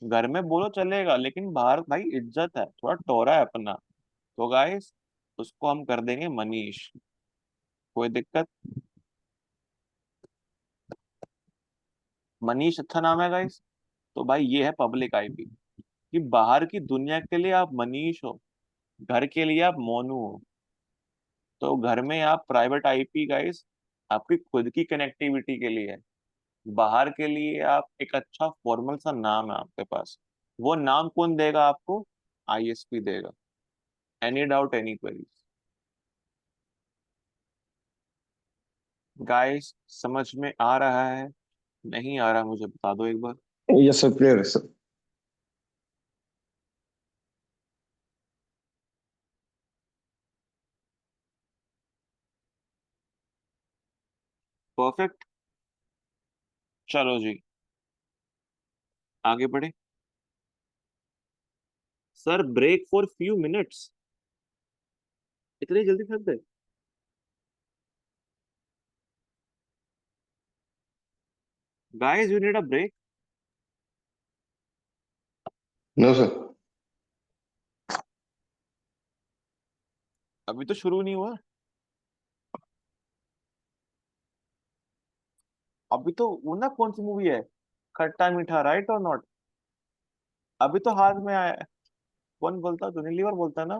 Speaker 1: घर में बोलो चलेगा, लेकिन बाहर भाई इज्जत है, थोड़ा टोरा है अपना। तो गाइस उसको हम कर देंगे मनीष। कोई दिक्कत? मनीष अच्छा नाम है गाइस। तो भाई ये है पब्लिक आईपी, कि बाहर की दुनिया के लिए आप मनीष हो, घर के लिए आप मोनू हो। तो घर में आप प्राइवेट आईपी गाइस आपकी खुद की कनेक्टिविटी के लिए है। बाहर के लिए आप एक अच्छा फॉर्मल सा नाम है आपके पास। वो नाम कौन देगा आपको? आईएसपी देगा। Any doubt, any queries? Guys समझ में आ रहा है? नहीं आ रहा मुझे बता दो एक बार।
Speaker 4: यस सर, क्लियर है सर।
Speaker 1: परफेक्ट। चलो जी, आगे बढ़े। Sir break for few minutes? इतनी जल्दी थक गए? Guys you need a break.
Speaker 4: No sir.
Speaker 1: अभी तो शुरू नहीं हुआ। अभी तो वो ना कौन सी मूवी है, खट्टा मीठा, राइट और नॉट? अभी तो हाथ में आया है। कौन बोलता है? यूनिलीवर बोलता है ना?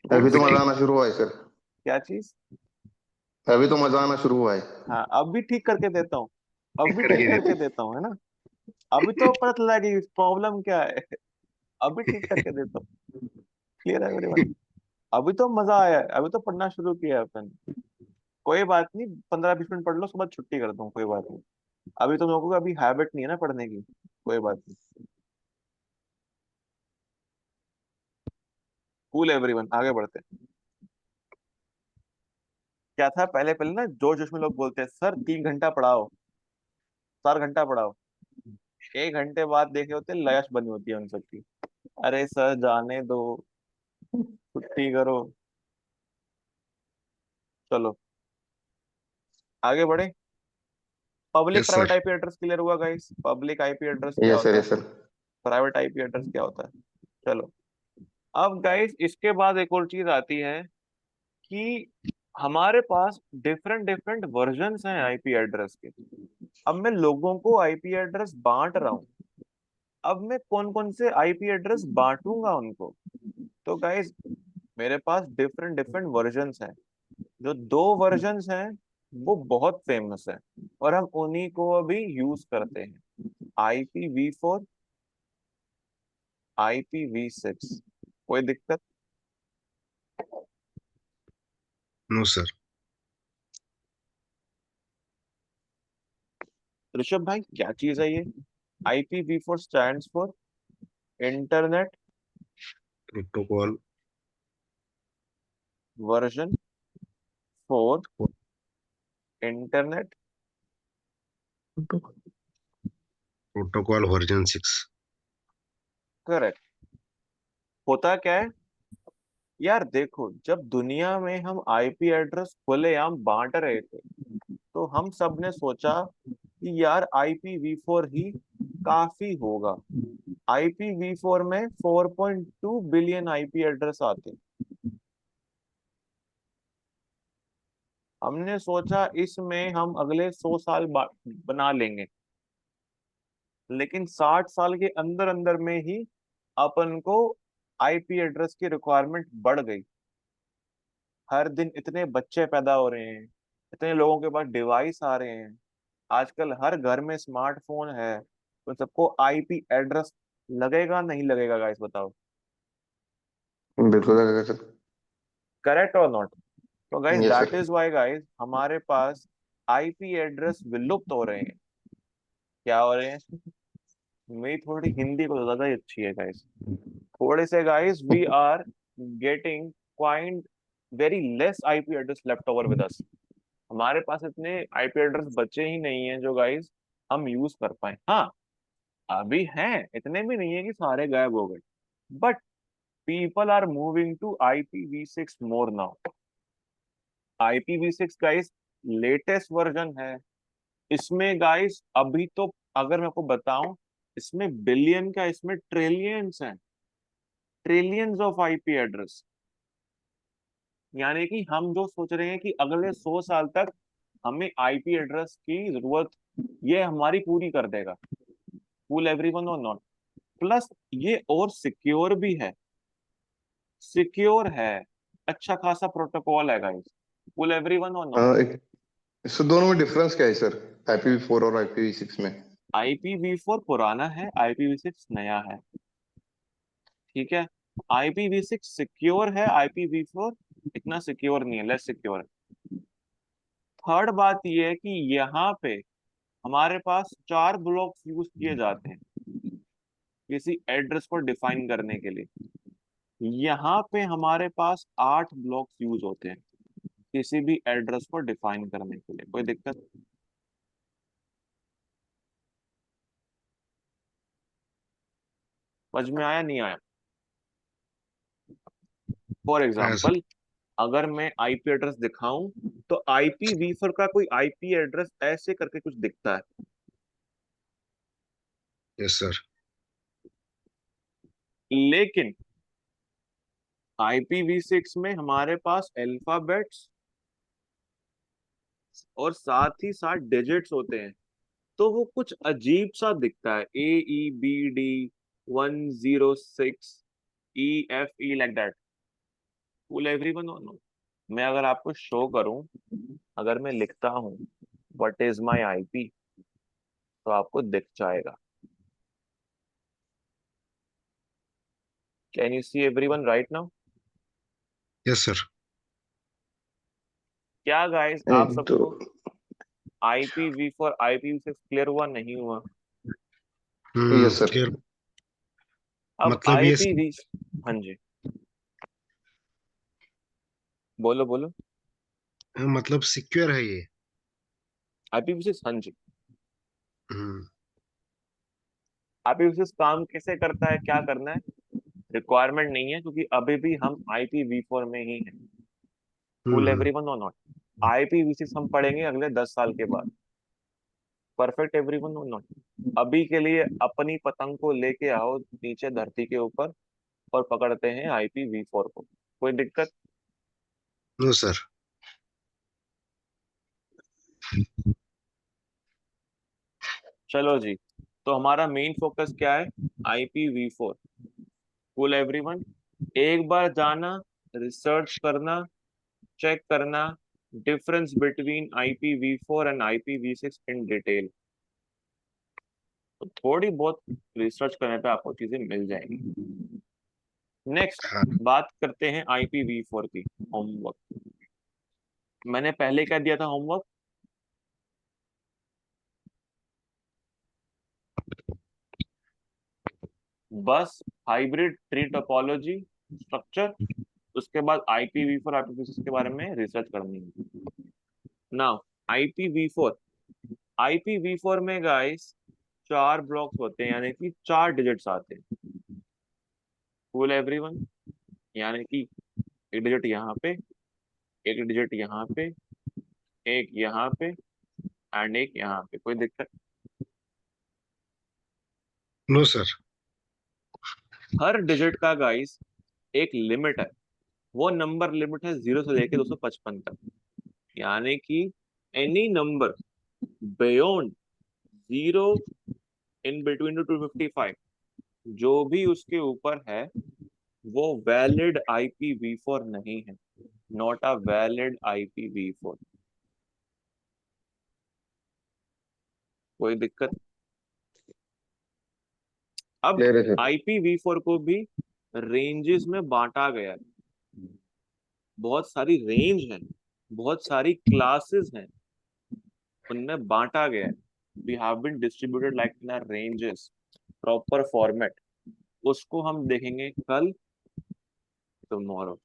Speaker 1: कौन
Speaker 4: अभी तो
Speaker 1: सी?
Speaker 4: मजा आना शुरू हुआ है सर।
Speaker 1: क्या चीज?
Speaker 4: अभी तो मजा आना शुरू हुआ है।
Speaker 1: हाँ अब भी ठीक करके देता हूँ। अब भी ठीक करके देता हूँ, है ना? अभी तो पता चला कि प्रॉब्लम क्या है। अभी ठीक करके देता हूँ। क्लियर है एवरीवन? अभी तो मजा आया है, अभी तो पढ़ना शुरू किया है अपन। कोई बात नहीं, 15-20 मिनट पढ़ लो, उसके बाद छुट्टी कर दूँ, कोई बात नहीं। अभी तो लोगों को अभी हैबिट नहीं है ना पढ़ने की। कोई बात नहीं। कूल एवरीवन, आगे बढ़ते हैं। क्या था पहले पहले ना जोश जोश में लोग बोलते हैं सर 3 घंटा पढ़ाओ, 4 घंटा पढ़ाओ। 1 घंटे बाद देखे होते लयश बनी होती है उन सबकी। अरे सर जाने दो, छुट्टी करो। चलो आगे बढ़े। Public
Speaker 3: yes
Speaker 1: private
Speaker 3: sir.
Speaker 1: IP address clear हुआ गाइस? पब्लिक आईपी एड्रेस क्या
Speaker 4: यस सर,
Speaker 1: होता है?
Speaker 4: Yes sir.
Speaker 1: Private IP address क्या होता है? चलो, अब गाइस इसके बाद एक और चीज आती है कि हमारे पास डिफरेंट डिफरेंट वर्जन्स हैं आईपी एड्रेस के। अब मैं लोगों को आईपी एड्रेस बांट रहा हूँ। अब मैं कौन कौन से आईपी एड्रेस बांटूंगा उनको? तो गाइस मेरे पास डिफरेंट डिफरेंट वर्जन्स हैं। जो 2 वर्जन्स हैं वो बहुत फेमस है, और हम उन्हीं को अभी यूज करते हैं। IPv4, IPv6। कोई दिक्कत?
Speaker 3: No sir.
Speaker 1: ऋषभ भाई क्या चीज है ये? IPv4 stands for internet
Speaker 3: protocol.
Speaker 1: Version 4, internet.
Speaker 3: Protocol version 6।
Speaker 1: Correct. होता क्या है यार, देखो जब दुनिया में हम आईपी एड्रेस खुलेआम बांट रहे थे, तो हम सब ने सोचा कि यार IPv4 ही काफी होगा। IPv4 में 4.2 बिलियन आईपी एड्रेस आते हैं। हमने सोचा इसमें हम अगले 100 साल बना लेंगे, लेकिन 60 साल के अंदर अंदर में ही अपन को आईपी एड्रेस की रिक्वायरमेंट बढ़ गई। हर दिन इतने बच्चे पैदा हो रहे हैं, इतने लोगों के पास डिवाइस आ रहे हैं, आजकल हर घर में स्मार्टफोन है, तो सबको आईपी एड्रेस लगेगा नहीं लगेगा गाइस बताओ?
Speaker 4: बिल्कुल लगेगा सर।
Speaker 1: करेक्ट और नॉट? तो guys
Speaker 4: yes
Speaker 1: that
Speaker 4: sir.
Speaker 1: Is why guys हमारे पास आईपी एड्रेस विलुप्त हो रहे हैं। क्या हो रहे हैं? मेरी थोड़ी हिंदी को ज्यादा ही अच्छी है गाइस। थोड़े से guys we are getting quite very less IP address left over with us. हमारे पास इतने आईपी एड्रेस बचे ही नहीं है जो गाइस हम यूज कर पाए। हाँ अभी हैं, इतने भी नहीं है कि सारे गायब हो गए, but people are moving to IPv6 more now. IPv6 guys latest version है। इसमें गाइस अभी तो अगर मैं आपको बताऊं, इसमें बिलियन का, इसमें ट्रिलियंस हैं। Trillions of IP address. यानी कि हम जो सोच रहे हैं कि अगले 100 साल तक हमें आईपी एड्रेस की जरूरत, ये हमारी पूरी कर देगा। फूल एवरीवन और नॉट। प्लस ये और सिक्योर भी है, सिक्योर है, अच्छा खासा प्रोटोकॉल है गाइस। फूल एवरीवन और नॉट।
Speaker 4: एक इससे दोनों में डिफरेंस क्या है सर, IPv4 और IPv6 में?
Speaker 1: IPv4 पुराना है, IPv6 नया है। ठीक है। IPv6 सिक्योर है, IPv4 इतना सिक्योर नहीं है, लेस सिक्योर है। थर्ड बात ये है कि यहाँ पे हमारे पास 4 ब्लॉक्स यूज किए जाते हैं किसी एड्रेस को डिफाइन करने के लिए। यहाँ पे हमारे पास 8 ब्लॉक्स यूज होते हैं किसी भी एड्रेस को डिफाइन करने के लिए। कोई दिक्कत? समझ में आया नहीं आया? फॉर
Speaker 3: हाँ सर।
Speaker 1: एग्जाम्पल, अगर मैं आईपी एड्रेस दिखाऊं तो IPv4 का कोई आईपी एड्रेस ऐसे करके कुछ दिखता है।
Speaker 3: Yes sir.
Speaker 1: लेकिन IPv6 में हमारे पास अल्फाबेट्स और साथ ही साथ डिजिट्स होते हैं, तो वो कुछ अजीब सा दिखता है। AEBD 106 EFE like that. Full everyone no. मैं अगर आपको शो करूं, अगर मैं लिखता हूं व्हाट इज माय आईपी, तो आपको दिख जाएगा। Can you see everyone right now?
Speaker 3: Yes sir.
Speaker 1: क्या गाइस आप
Speaker 4: नहीं तो
Speaker 1: सबको IPv4 IPv6 क्लियर हुआ नहीं हुआ?
Speaker 4: Yes sir.
Speaker 3: क्लियर।
Speaker 1: अब
Speaker 3: मतलब ये
Speaker 1: IPv, हाँ जी, बोलो बोलो।
Speaker 3: मतलब सिक्योर है ये।
Speaker 1: IPv6, हाँ जी।
Speaker 3: हम्म।
Speaker 1: IPv6 काम कैसे करता है, क्या करना है, रिक्वायरमेंट नहीं है, क्योंकि अभी भी हम IPv4 में ही हैं। फुल
Speaker 3: हम्म।
Speaker 1: एवरीवन और नॉट। IPv6 हम पढ़ेंगे अगले 10 साल के बाद। परफेक्ट एवरीवन और नॉट। अभी के लिए अपनी पतंग को लेके आओ नीचे धरती के ऊपर और पकड़ते हैं IPv4 को। कोई दिक्कत?
Speaker 3: No sir.
Speaker 1: चलो जी, तो हमारा मेन फोकस क्या है? IPv4। Cool everyone. एक बार जाना, रिसर्च करना, चेक करना difference between IPv4 and IPv6 in detail. तो थोड़ी बहुत रिसर्च करने पे आपको चीजें मिल जाएंगी। नेक्स्ट
Speaker 3: हाँ
Speaker 1: बात करते हैं IPv4 की। होमवर्क मैंने पहले क्या दिया था होमवर्क? बस हाइब्रिड ट्री टोपोलॉजी स्ट्रक्चर, उसके बाद IPv4 IPv6 के बारे में रिसर्च करनी है। नाउ IPv4, IPv4 में गाइस 4 ब्लॉक्स होते हैं, यानी कि 4 डिजिट्स आते हैं। Full everyone. यानी कि एक डिजिट यहाँ पे, एक डिजिट यहाँ पे, एक यहाँ पे एंड एक यहाँ पे। कोई दिक्कत?
Speaker 3: No sir.
Speaker 1: हर डिजिट का गाइस एक लिमिट है। वो नंबर लिमिट है 0 से लेके 255 तक। यानी कि any number beyond 0 in between two 255, जो भी उसके ऊपर है वो वैलिड IPv4 नहीं है। Not a valid IPv4। कोई दिक्कत? अब
Speaker 4: क्लियर है सर।
Speaker 1: IPv4 को भी रेंजेस में बांटा गया है। बहुत सारी रेंज है, बहुत सारी क्लासेस हैं, उनमें बांटा गया है। We have been distributed like in our ranges, proper format. उसको हम देखेंगे कल, tomorrow.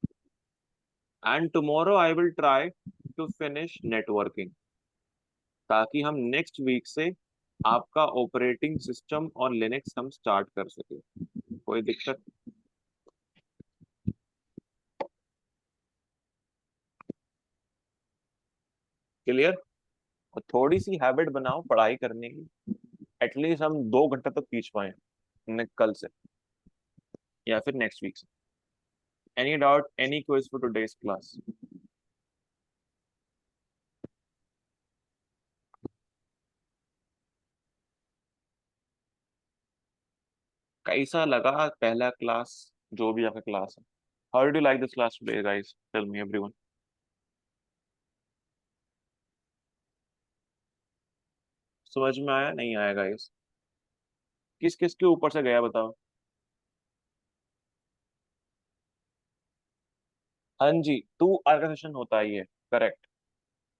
Speaker 1: And tomorrow I will try to finish networking, ताकि हम नेक्स्ट वीक से आपका ऑपरेटिंग सिस्टम और लिनक्स हम स्टार्ट कर सके। कोई दिक्कत? क्लियर? और थोड़ी सी हैबिट बनाओ पढ़ाई करने की, एटलीस्ट हम 2 घंटे तक खींच पाए कल से। या फिर नेक्स्ट वीक से। Any doubt, any quiz for today's class? कैसा लगा पहला क्लास, जो भी आपका क्लास है? How did you like this class today guys? Tell me everyone. समझ में आया, नहीं आया गाइस? किस किस के ऊपर से गया बताओ। हाँ जी, 2 आवर का सेशन होता है ये, करेक्ट।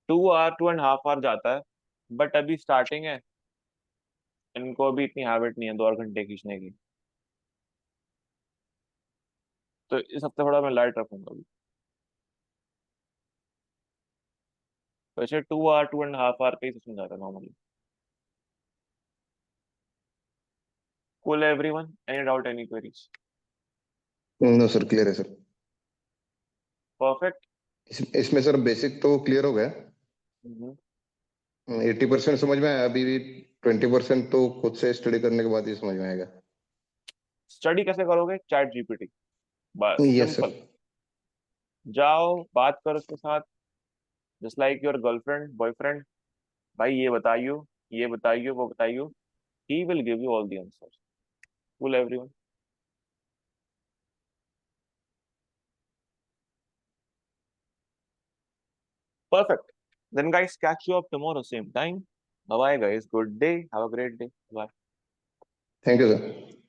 Speaker 1: 2 आवर, 2.5 आवर जाता है, बट अभी स्टार्टिंग है, इनको अभी इतनी हैबिट नहीं है 2 घंटे खींचने की, तो इस हफ्ते थोड़ा मैं लाइट रखूंगा अभी। वैसे 2 आवर, 2.5 आवर का ही सेशन जाता है normally. Cool everyone, any doubt, any queries?
Speaker 4: No sir, clear है सर।
Speaker 1: परफेक्ट।
Speaker 4: इसमें सर बेसिक तो क्लियर हो गया। 80% समझ में आया, अभी भी 20% तो खुद से स्टडी करने के बाद ही समझ में आएगा।
Speaker 1: स्टडी कैसे करोगे? चैट जीपीटी, बस
Speaker 4: यस सर।
Speaker 1: सिंपल। जाओ बात करो उसके साथ, just like your girlfriend boyfriend. भाई ये बताइयो, ये बताइयो, वो बताइयो, he will give you all the answers. Cool everyone. Perfect. Then guys, catch you up tomorrow same time. Bye bye guys. Good day. Have a great day. Bye.
Speaker 4: Thank you sir.